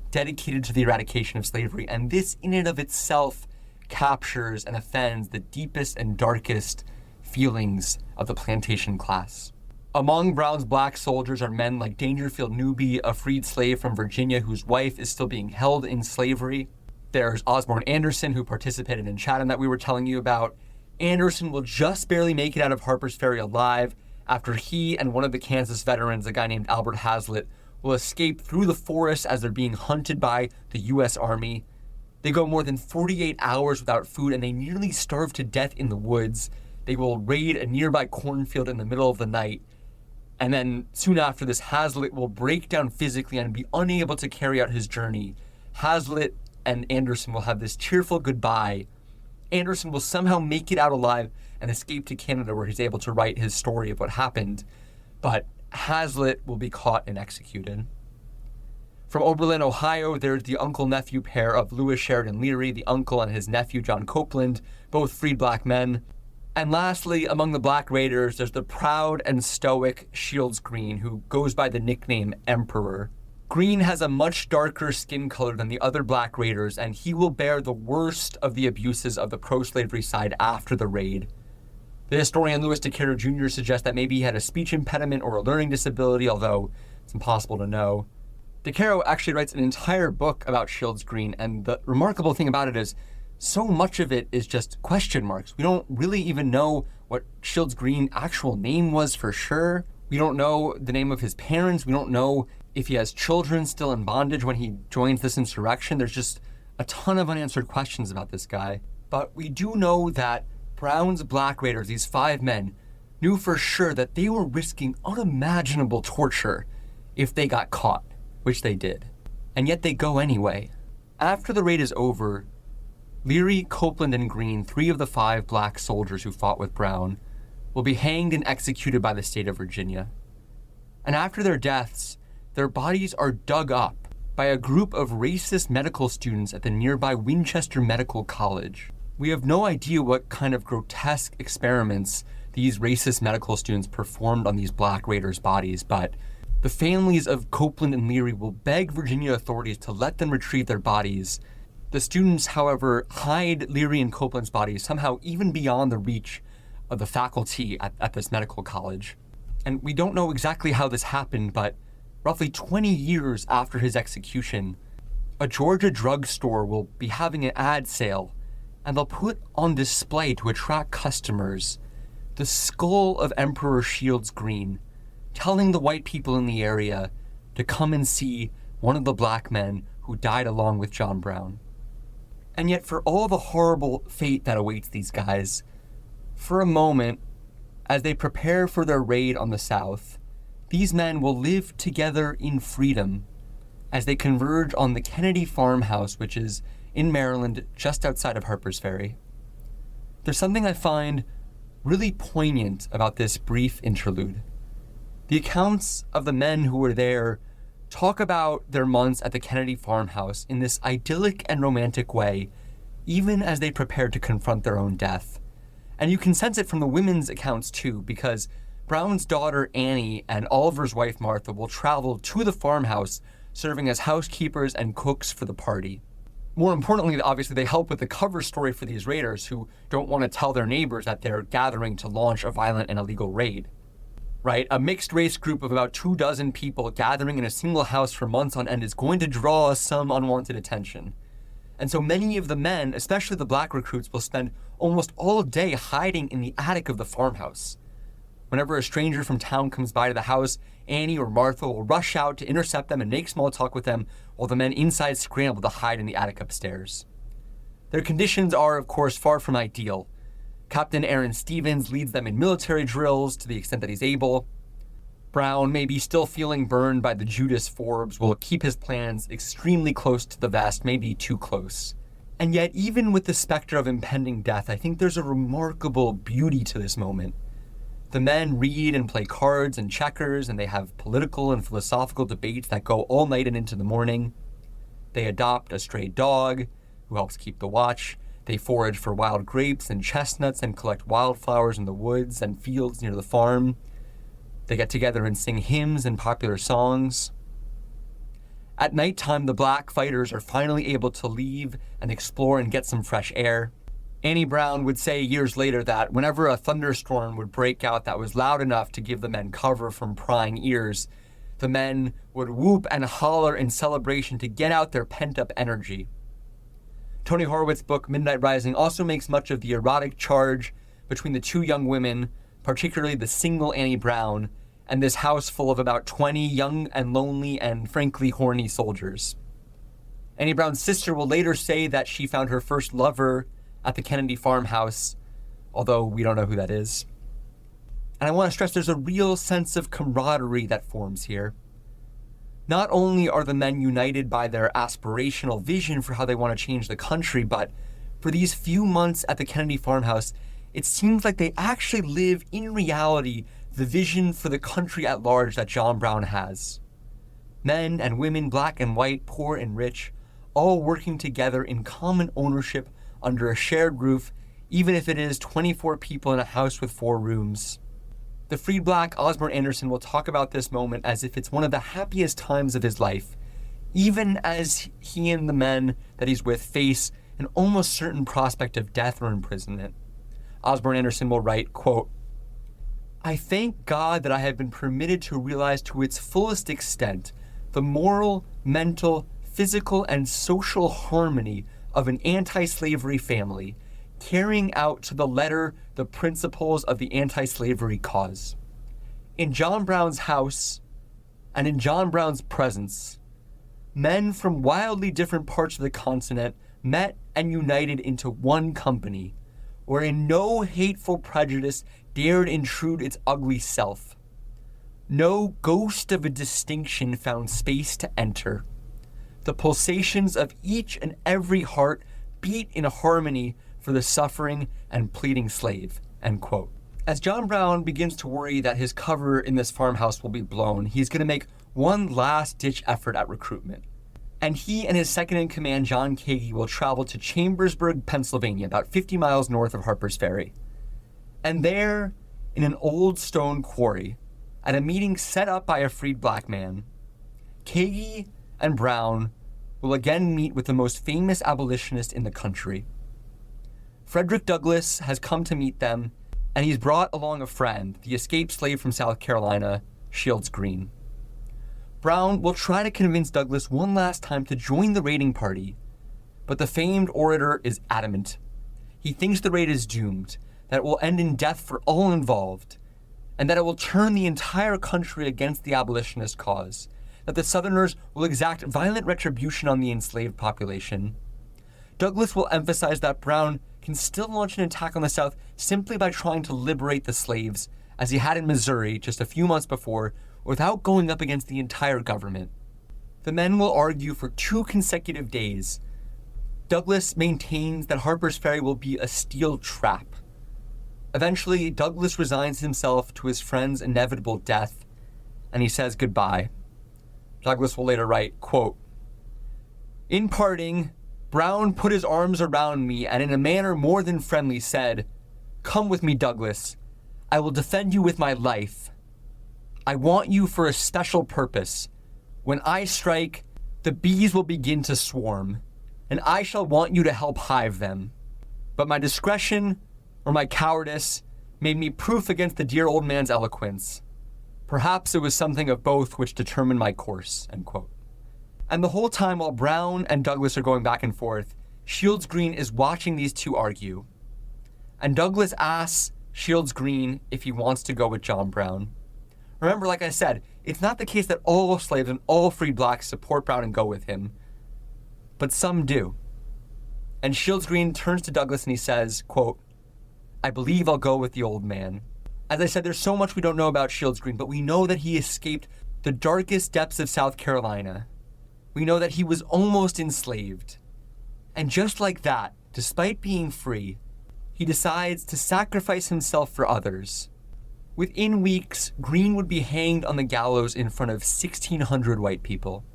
dedicated to the eradication of slavery. And this in and of itself captures and offends the deepest and darkest feelings of the plantation class. Among Brown's black soldiers are men like Dangerfield Newby, a freed slave from Virginia whose wife is still being held in slavery. There's Osborne Anderson, who participated in Chatham that we were telling you about. Anderson will just barely make it out of Harper's Ferry alive after he and one of the Kansas veterans, a guy named Albert Hazlitt, will escape through the forest as they're being hunted by the U.S. Army. They go more than 48 hours without food and they nearly starve to death in the woods. They will raid a nearby cornfield in the middle of the night. And then soon after this, Hazlitt will break down physically and be unable to carry out his journey. Hazlitt and Anderson will have this tearful goodbye. Anderson will somehow make it out alive and escape to Canada, where he's able to write his story of what happened. But Hazlitt will be caught and executed. From Oberlin, Ohio, there's the uncle-nephew pair of Lewis Sheridan Leary, the uncle and his nephew John Copeland, both freed black men. And lastly, among the black raiders, there's the proud and stoic Shields Green, who goes by the nickname Emperor. Green has a much darker skin color than the other black raiders, and he will bear the worst of the abuses of the pro-slavery side after the raid. The historian Louis DeCaro Jr. suggests that maybe he had a speech impediment or a learning disability, although it's impossible to know. DeCaro actually writes an entire book about Shields Green, and the remarkable thing about it is so much of it is just question marks. We don't really even know what Shields Green's actual name was for sure. We don't know the name of his parents. We don't know if he has children still in bondage when he joins this insurrection. There's just a ton of unanswered questions about this guy. But we do know that Brown's black raiders, these 5 men, knew for sure that they were risking unimaginable torture if they got caught, which they did. And yet they go anyway. After the raid is over, Leary, Copeland, and Green, 3 of the 5 black soldiers who fought with Brown, will be hanged and executed by the state of Virginia. And after their deaths, their bodies are dug up by a group of racist medical students at the nearby Winchester Medical College. We have no idea what kind of grotesque experiments these racist medical students performed on these black raiders' bodies, but the families of Copeland and Leary will beg Virginia authorities to let them retrieve their bodies. The students, however, hide Leary and Copeland's bodies somehow even beyond the reach of the faculty at this medical college. And we don't know exactly how this happened, but roughly 20 years after his execution, a Georgia drugstore will be having an ad sale, and they'll put on display to attract customers the skull of Emperor Shields Green, telling the white people in the area to come and see one of the black men who died along with John Brown. And yet, for all the horrible fate that awaits these guys, for a moment, as they prepare for their raid on the South, these men will live together in freedom as they converge on the Kennedy farmhouse, which is in Maryland, just outside of Harper's Ferry. There's something I find really poignant about this brief interlude. The accounts of the men who were there talk about their months at the Kennedy farmhouse in this idyllic and romantic way, even as they prepare to confront their own death. And you can sense it from the women's accounts too, because Brown's daughter Annie and Oliver's wife Martha will travel to the farmhouse, serving as housekeepers and cooks for the party. More importantly, obviously, they help with the cover story for these raiders who don't want to tell their neighbors that they're gathering to launch a violent and illegal raid. Right? A mixed race group of about 24 people gathering in a single house for months on end is going to draw some unwanted attention. And so many of the men, especially the black recruits, will spend almost all day hiding in the attic of the farmhouse. Whenever a stranger from town comes by to the house, Annie or Martha will rush out to intercept them and make small talk with them, while the men inside scramble to hide in the attic upstairs. Their conditions are, of course, far from ideal. Captain Aaron Stevens leads them in military drills to the extent that he's able. Brown, maybe still feeling burned by the Judas Forbes, will keep his plans extremely close to the vest, maybe too close. And yet, even with the specter of impending death, I think there's a remarkable beauty to this moment. The men read and play cards and checkers, and they have political and philosophical debates that go all night and into the morning. They adopt a stray dog who helps keep the watch. They forage for wild grapes and chestnuts and collect wildflowers in the woods and fields near the farm. They get together and sing hymns and popular songs. At nighttime, the black fighters are finally able to leave and explore and get some fresh air. Annie Brown would say years later that whenever a thunderstorm would break out that was loud enough to give the men cover from prying ears, the men would whoop and holler in celebration to get out their pent-up energy. Tony Horwitz's book, Midnight Rising, also makes much of the erotic charge between the two young women, particularly the single Annie Brown, and this house full of about 20 young and lonely and frankly horny soldiers. Annie Brown's sister will later say that she found her first lover at the Kennedy farmhouse, although we don't know who that is. And I want to stress there's a real sense of camaraderie that forms here. Not only are the men united by their aspirational vision for how they want to change the country, but for these few months at the Kennedy farmhouse, it seems like they actually live in reality the vision for the country at large that John Brown has. Men and women, black and white, poor and rich, all working together in common ownership under a shared roof, even if it is 24 people in a house with 4 rooms. The freed black Osborne Anderson will talk about this moment as if it's one of the happiest times of his life, even as he and the men that he's with face an almost certain prospect of death or imprisonment. Osborne Anderson will write, quote, "I thank God that I have been permitted to realize to its fullest extent the moral, mental, physical, and social harmony of an anti-slavery family, carrying out to the letter the principles of the anti-slavery cause. In John Brown's house and in John Brown's presence, men from wildly different parts of the continent met and united into one company, wherein no hateful prejudice dared intrude its ugly self. No ghost of a distinction found space to enter. The pulsations of each and every heart beat in harmony for the suffering and pleading slave," end quote. As John Brown begins to worry that his cover in this farmhouse will be blown, he's going to make one last-ditch effort at recruitment. And he and his second-in-command, John Kagi, will travel to Chambersburg, Pennsylvania, about 50 miles north of Harper's Ferry. And there, in an old stone quarry, at a meeting set up by a freed black man, Kagi and Brown will again meet with the most famous abolitionist in the country. Frederick Douglass has come to meet them, and he's brought along a friend, the escaped slave from South Carolina, Shields Green. Brown will try to convince Douglass one last time to join the raiding party, but the famed orator is adamant. He thinks the raid is doomed, that it will end in death for all involved, and that it will turn the entire country against the abolitionist cause, that the Southerners will exact violent retribution on the enslaved population. Douglass will emphasize that Brown can still launch an attack on the South simply by trying to liberate the slaves, as he had in Missouri just a few months before, without going up against the entire government. The men will argue for 2 consecutive days. Douglass maintains that Harper's Ferry will be a steel trap. Eventually, Douglass resigns himself to his friend's inevitable death, and he says goodbye. Douglass will later write, quote, "In parting, Brown put his arms around me and in a manner more than friendly said, 'Come with me, Douglass. I will defend you with my life. I want you for a special purpose. When I strike, the bees will begin to swarm. and I shall want you to help hive them. But my discretion or my cowardice made me proof against the dear old man's eloquence. Perhaps it was something of both which determined my course," end quote. And the whole time while Brown and Douglas are going back and forth, Shields Green is watching these two argue. And Douglas asks Shields Green if he wants to go with John Brown. Remember, like I said, it's not the case that all slaves and all freed blacks support Brown and go with him, but some do. And Shields Green turns to Douglas and he says, quote, "I believe I'll go with the old man." As I said, there's so much we don't know about Shields Green, but we know that he escaped the darkest depths of South Carolina. We know that he was almost enslaved. And just like that, despite being free, he decides to sacrifice himself for others. Within weeks, Green would be hanged on the gallows in front of 1,600 white people.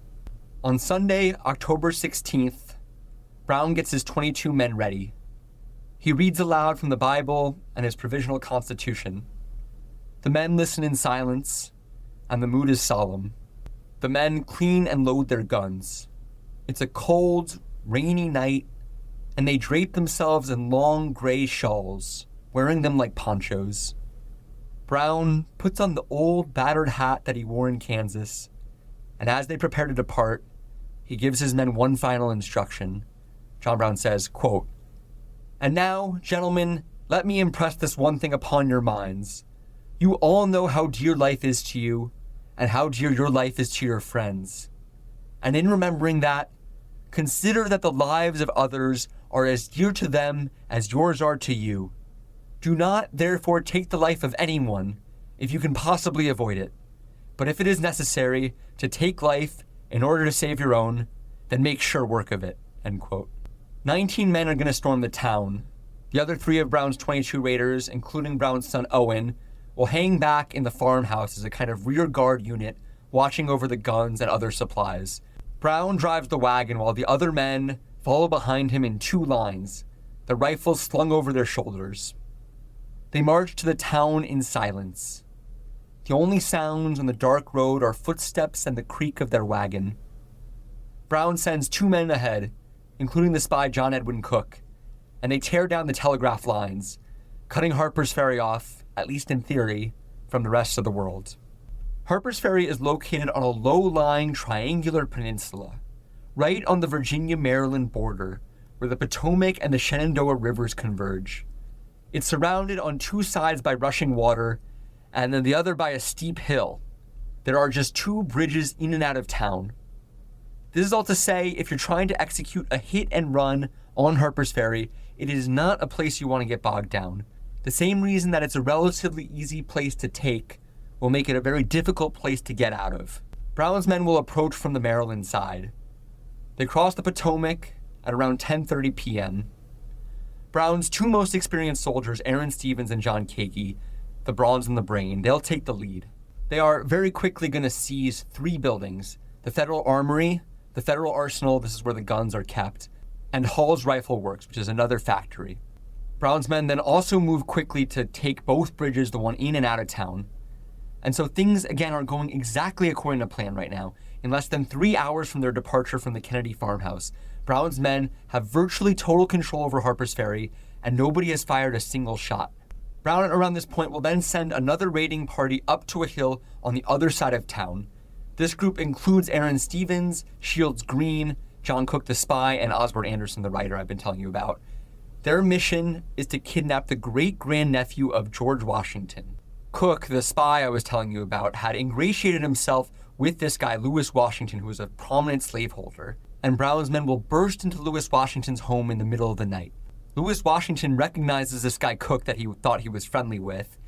On Sunday, October 16th, Brown gets his 22 men ready. He reads aloud from the Bible and his provisional constitution. The men listen in silence, and the mood is solemn. The men clean and load their guns. It's a cold, rainy night, and they drape themselves in long gray shawls, wearing them like ponchos. Brown puts on the old battered hat that he wore in Kansas, and as they prepare to depart, he gives his men one final instruction. John Brown says, quote, "And now, gentlemen, let me impress this one thing upon your minds. You all know how dear life is to you, and how dear your life is to your friends. And in remembering that, consider that the lives of others are as dear to them as yours are to you. Do not, therefore, take the life of anyone, if you can possibly avoid it. But if it is necessary to take life in order to save your own, then make sure work of it," end quote. 19 men are going to storm the town. The other 3 of Brown's 22 raiders, including Brown's son Owen, will hang back in the farmhouse as a kind of rear guard unit, watching over the guns and other supplies. Brown drives the wagon while the other men follow behind him in 2 lines, the rifles slung over their shoulders. They march to the town in silence. The only sounds on the dark road are footsteps and the creak of their wagon. Brown sends 2 men ahead, including the spy John Edwin Cook, and they tear down the telegraph lines, cutting Harper's Ferry off, at least in theory, from the rest of the world. Harper's Ferry is located on a low-lying triangular peninsula, right on the Virginia-Maryland border, where the Potomac and the Shenandoah rivers converge. It's surrounded on 2 sides by rushing water, and then the other by a steep hill. There are just 2 bridges in and out of town. This is all to say, if you're trying to execute a hit and run on Harper's Ferry, it is not a place you want to get bogged down. The same reason that it's a relatively easy place to take will make it a very difficult place to get out of. Brown's men will approach from the Maryland side. They cross the Potomac at around 10:30 p.m. Brown's 2 most experienced soldiers, Aaron Stevens and John Kagi, the bronze and the brain, they'll take the lead. They are very quickly going to seize 3 buildings: the Federal Armory, the Federal Arsenal, this is where the guns are kept, and Hall's Rifle Works, which is another factory. Brown's men then also move quickly to take both bridges, the one in and out of town. And so things, again, are going exactly according to plan right now. In less than 3 hours from their departure from the Kennedy farmhouse, Brown's men have virtually total control over Harper's Ferry, and nobody has fired a single shot. Brown, around this point, will then send another raiding party up to a hill on the other side of town. This group includes Aaron Stevens, Shields Green, John Cook the spy, and Osborne Anderson the writer I've been telling you about. Their mission is to kidnap the great-grandnephew of George Washington. Cook, the spy I was telling you about, had ingratiated himself with this guy, Lewis Washington, who was a prominent slaveholder, and Brown's men will burst into Lewis Washington's home in the middle of the night. Lewis Washington recognizes this guy Cook that he thought he was friendly with,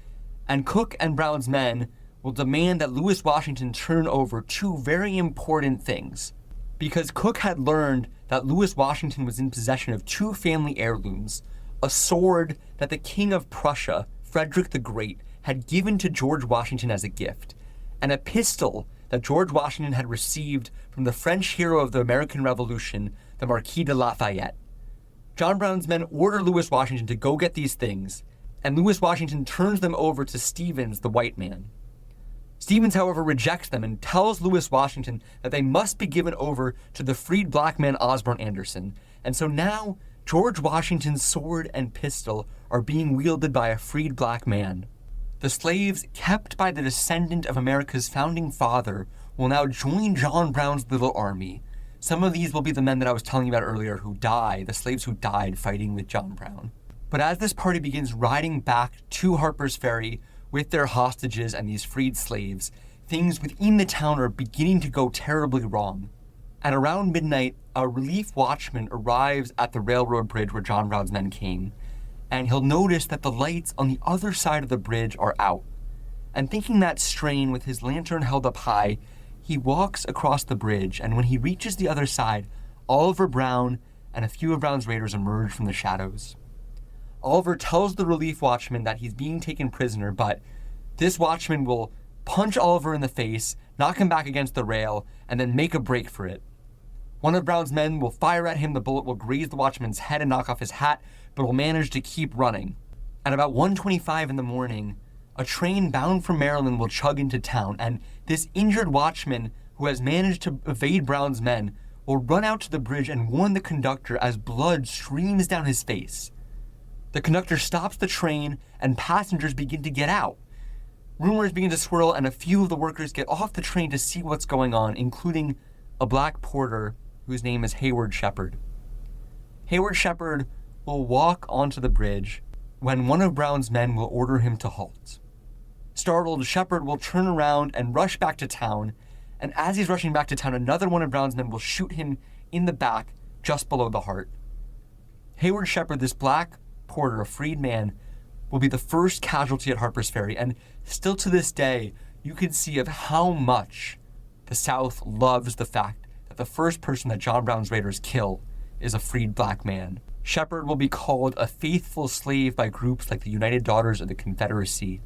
and Cook and Brown's men will demand that Lewis Washington turn over 2 very important things. Because Cook had learned that Lewis Washington was in possession of 2 family heirlooms, a sword that the King of Prussia, Frederick the Great, had given to George Washington as a gift, and a pistol that George Washington had received from the French hero of the American Revolution, the Marquis de Lafayette. John Brown's men order Lewis Washington to go get these things, and Lewis Washington turns them over to Stevens, the white man. Stevens, however, rejects them and tells Lewis Washington that they must be given over to the freed black man Osborne Anderson. And so now, George Washington's sword and pistol are being wielded by a freed black man. The slaves kept by the descendant of America's founding father will now join John Brown's little army. Some of these will be the men that I was telling you about earlier who die, the slaves who died fighting with John Brown. But as this party begins riding back to Harper's Ferry with their hostages and these freed slaves, things within the town are beginning to go terribly wrong. At around midnight, a relief watchman arrives at the railroad bridge where John Brown's men came, and he'll notice that the lights on the other side of the bridge are out. And thinking that strain with his lantern held up high, he walks across the bridge, and when he reaches the other side, Oliver Brown and a few of Brown's raiders emerge from the shadows. Oliver tells the relief watchman that he's being taken prisoner, but this watchman will punch Oliver in the face, knock him back against the rail, and then make a break for it. One of Brown's men will fire at him, the bullet will graze the watchman's head and knock off his hat, but will manage to keep running. At about 1:25 in the morning, a train bound from Maryland will chug into town, and this injured watchman, who has managed to evade Brown's men, will run out to the bridge and warn the conductor as blood streams down his face. The conductor stops the train, and passengers begin to get out. Rumors begin to swirl, and a few of the workers get off the train to see what's going on, including a black porter whose name is Hayward Shepherd. Hayward Shepherd will walk onto the bridge when one of Brown's men will order him to halt. Startled, Shepherd will turn around and rush back to town, and as he's rushing back to town, another one of Brown's men will shoot him in the back just below the heart. Hayward Shepherd, this black porter, a freed man, will be the first casualty at Harper's Ferry, and still to this day, you can see of how much the South loves the fact that the first person that John Brown's raiders kill is a freed black man. Shepherd will be called a faithful slave by groups like the United Daughters of the Confederacy.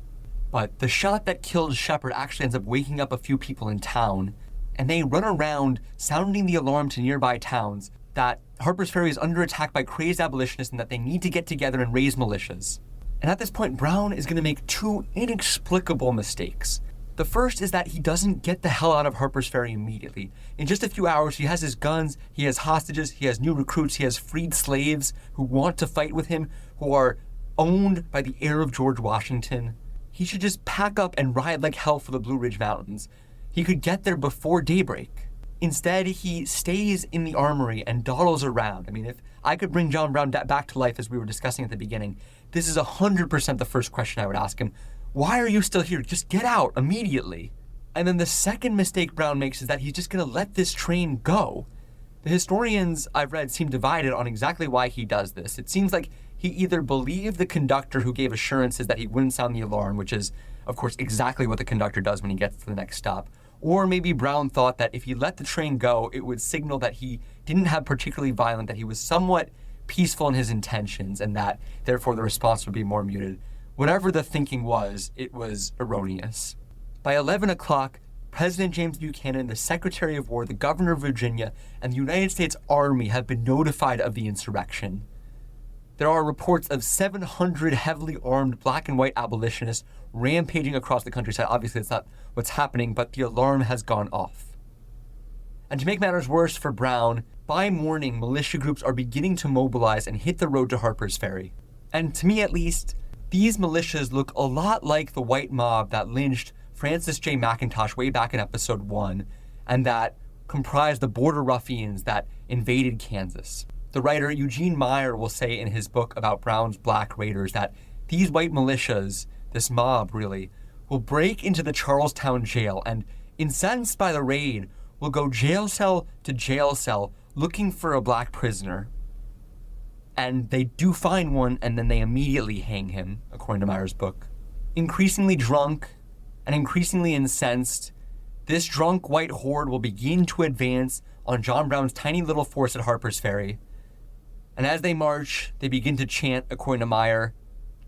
But the shot that killed Shepherd actually ends up waking up a few people in town, and they run around sounding the alarm to nearby towns that Harper's Ferry is under attack by crazed abolitionists and that they need to get together and raise militias. And at this point, Brown is going to make two inexplicable mistakes. The first is that he doesn't get the hell out of Harper's Ferry immediately. In just a few hours, he has his guns, he has hostages, he has new recruits, he has freed slaves who want to fight with him, who are owned by the heir of George Washington. He should just pack up and ride like hell for the Blue Ridge Mountains. He could get there before daybreak. Instead, he stays in the armory and dawdles around. I mean, if I could bring John Brown back to life as we were discussing at the beginning, this is 100% the first question I would ask him. Why are you still here? Just get out immediately. And then the second mistake Brown makes is that he's just going to let this train go. The historians I've read seem divided on exactly why he does this. It seems like he either believed the conductor who gave assurances that he wouldn't sound the alarm, which is, of course, exactly what the conductor does when he gets to the next stop. Or maybe Brown thought that if he let the train go, it would signal that he didn't have particularly violent, that he was somewhat peaceful in his intentions, and that, therefore, the response would be more muted. Whatever the thinking was, it was erroneous. By 11 o'clock, President James Buchanan, the Secretary of War, the Governor of Virginia, and the United States Army have been notified of the insurrection. There are reports of 700 heavily armed black and white abolitionists rampaging across the countryside. Obviously, it's not what's happening, but the alarm has gone off. And to make matters worse for Brown, by morning, militia groups are beginning to mobilize and hit the road to Harper's Ferry. And to me, at least, these militias look a lot like the white mob that lynched Francis J. McIntosh way back in episode 1, and that comprised the border ruffians that invaded Kansas. The writer Eugene Meyer will say in his book about Brown's Black Raiders that these white militias, this mob really, will break into the Charlestown jail and, incensed by the raid, will go jail cell to jail cell looking for a black prisoner. And they do find one, and then they immediately hang him, according to Meyer's book. Increasingly drunk and increasingly incensed, this drunk white horde will begin to advance on John Brown's tiny little force at Harper's Ferry. And as they march, they begin to chant, according to Meyer,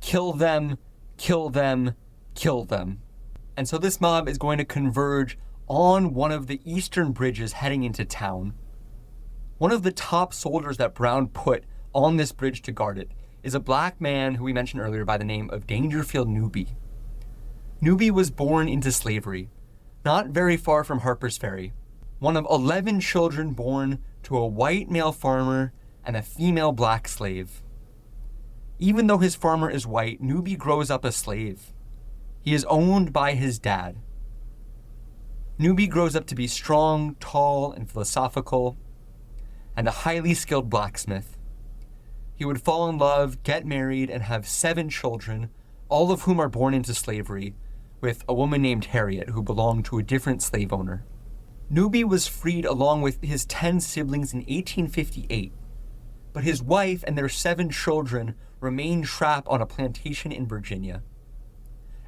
"Kill them, kill them, kill them." And so this mob is going to converge on one of the eastern bridges heading into town. One of the top soldiers that Brown put on this bridge to guard it is a black man who we mentioned earlier by the name of Dangerfield Newby. Newby was born into slavery, not very far from Harper's Ferry, one of 11 children born to a white male farmer and a female black slave. Even though his farmer is white, Newby grows up a slave. He is owned by his dad. Newby grows up to be strong, tall, and philosophical, and a highly skilled blacksmith. He would fall in love, get married, and have 7 children, all of whom are born into slavery, with a woman named Harriet, who belonged to a different slave owner. Newby was freed along with his 10 siblings in 1858, but his wife and their 7 children remained trapped on a plantation in Virginia.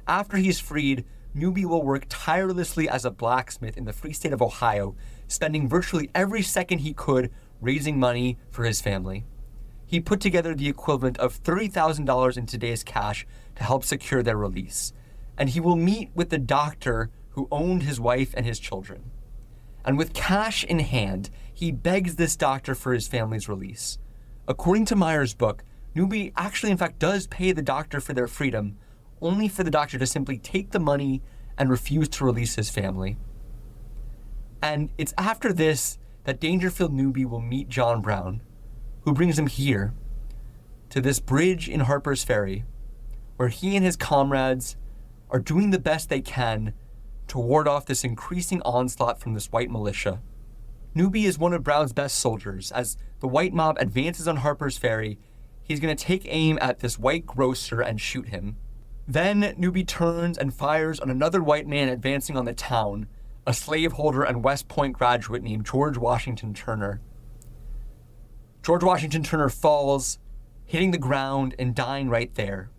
After he's freed, Newby will work tirelessly as a blacksmith in the free state of Ohio, spending virtually every second he could raising money for his family. He put together the equivalent of $30,000 in today's cash to help secure their release, and he will meet with the doctor who owned his wife and his children. And with cash in hand, he begs this doctor for his family's release. According to Meyer's book, Newby actually in fact does pay the doctor for their freedom, only for the doctor to simply take the money and refuse to release his family. And it's after this that Dangerfield Newby will meet John Brown, who brings him here, to this bridge in Harper's Ferry, where he and his comrades are doing the best they can to ward off this increasing onslaught from this white militia. Newby is one of Brown's best soldiers. As the white mob advances on Harper's Ferry, he's going to take aim at this white grocer and shoot him. Then Newby turns and fires on another white man advancing on the town, a slaveholder and West Point graduate named George Washington Turner. George Washington Turner falls, hitting the ground and dying right there.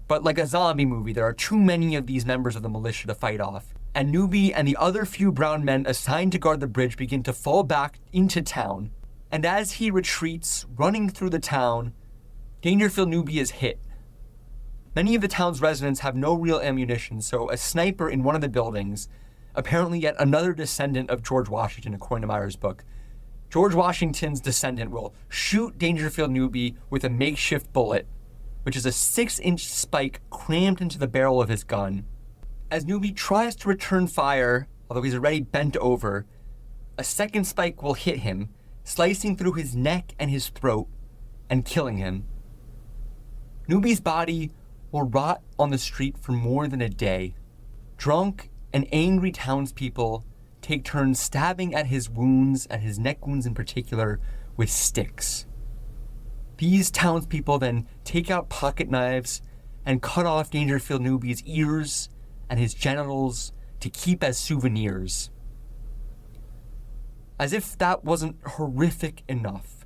But like a zombie movie, there are too many of these members of the militia to fight off, and Newby and the other few Brown men assigned to guard the bridge begin to fall back into town. And as he retreats, running through the town, Dangerfield Newby is hit. Many of the town's residents have no real ammunition, so a sniper in one of the buildings, apparently yet another descendant of George Washington, according to Meyer's book, George Washington's descendant will shoot Dangerfield Newby with a makeshift bullet, which is a 6-inch spike crammed into the barrel of his gun. As Newby tries to return fire, although he's already bent over, a second spike will hit him, slicing through his neck and his throat, and killing him. Newby's body will rot on the street for more than a day. Drunk and angry townspeople take turns stabbing at his wounds, at his neck wounds in particular, with sticks. These townspeople then take out pocket knives and cut off Dangerfield Newby's ears and his genitals to keep as souvenirs. As if that wasn't horrific enough,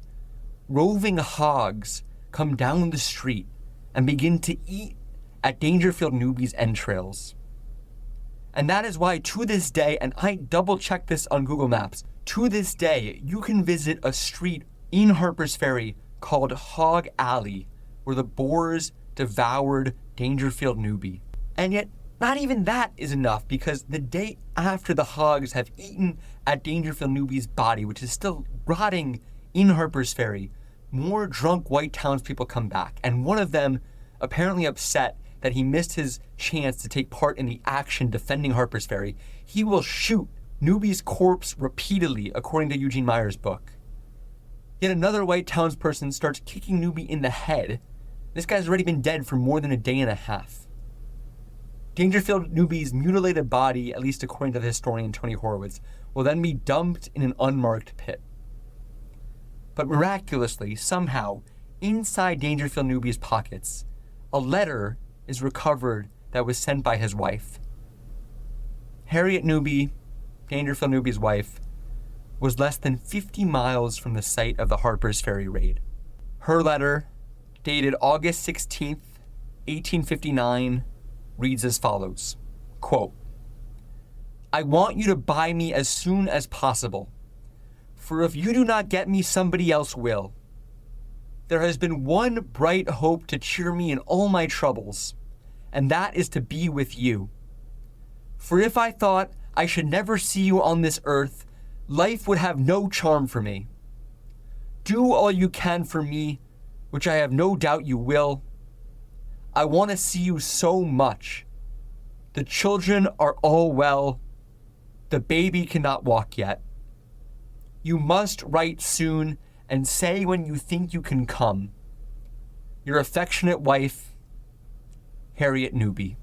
roving hogs come down the street and begin to eat at Dangerfield Newby's entrails. And that is why to this day, and I double-checked this on Google Maps, to this day, you can visit a street in Harper's Ferry called Hog Alley, where the boars devoured Dangerfield Newby. And yet, not even that is enough, because the day after the hogs have eaten at Dangerfield Newby's body, which is still rotting in Harper's Ferry, more drunk white townspeople come back, and one of them, apparently upset that he missed his chance to take part in the action defending Harper's Ferry, he will shoot Newby's corpse repeatedly, according to Eugene Meyer's book. Yet another white townsperson starts kicking Newby in the head. This guy's already been dead for more than a day and a half. Dangerfield Newby's mutilated body, at least according to the historian Tony Horowitz, will then be dumped in an unmarked pit. But miraculously, somehow, inside Dangerfield Newby's pockets, a letter is recovered that was sent by his wife. Harriet Newby, Dangerfield Newby's wife, was less than 50 miles from the site of the Harper's Ferry raid. Her letter, dated August 16th, 1859, reads as follows, quote, "I want you to buy me as soon as possible, for if you do not get me, somebody else will. There has been one bright hope to cheer me in all my troubles, and that is to be with you. For if I thought I should never see you on this earth, life would have no charm for me. Do all you can for me, which I have no doubt you will. I want to see you so much The children are all well. The baby cannot walk yet. You must write soon and say when you think you can come. Your affectionate wife, Harriet Newby.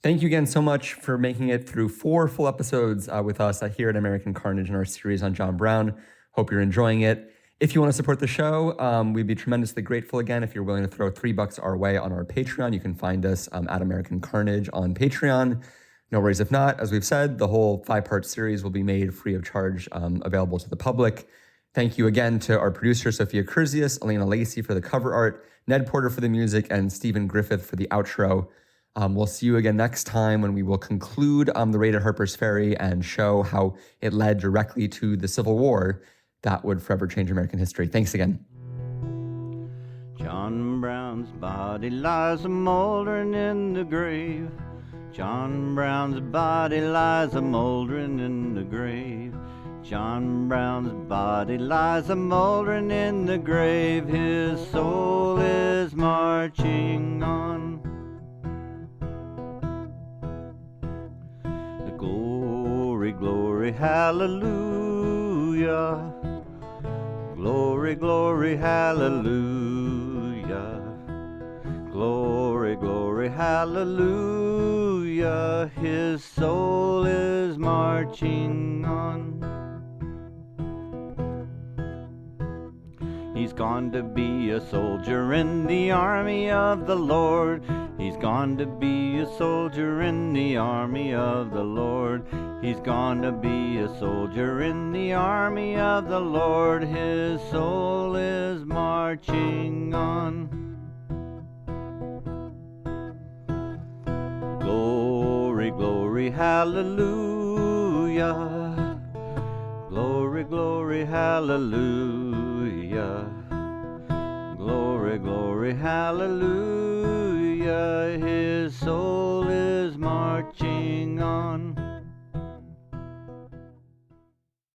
Thank you again so much for making it through 4 full episodes with us here at American Carnage in our series on John Brown. Hope you're enjoying it. If you want to support the show, we'd be tremendously grateful again if you're willing to throw $3 our way on our Patreon. You can find us at American Carnage on Patreon. No worries if not. As we've said, the whole 5-part series will be made free of charge, available to the public. Thank you again to our producer, Sophia Curzius, Elena Lacey for the cover art, Ned Porter for the music, and Stephen Griffith for the outro. We'll see you again next time when we will conclude the raid at Harper's Ferry and show how it led directly to the Civil War that would forever change American history. Thanks again.
John Brown's body lies a-moldering in the grave. John Brown's body lies a-moldering in the grave. John Brown's body lies a-moldering in the grave. His soul is marching on. The glory, glory, hallelujah. Glory, glory, hallelujah. Glory, glory, hallelujah. His soul is marching on. He's gone to be a soldier in the army of the Lord. He's gone to be a soldier in the army of the Lord. He's gone to be a soldier in the army of the Lord. His soul is marching on. Glory, glory, hallelujah. Glory, glory, hallelujah. Glory, glory, hallelujah. His soul is marching on.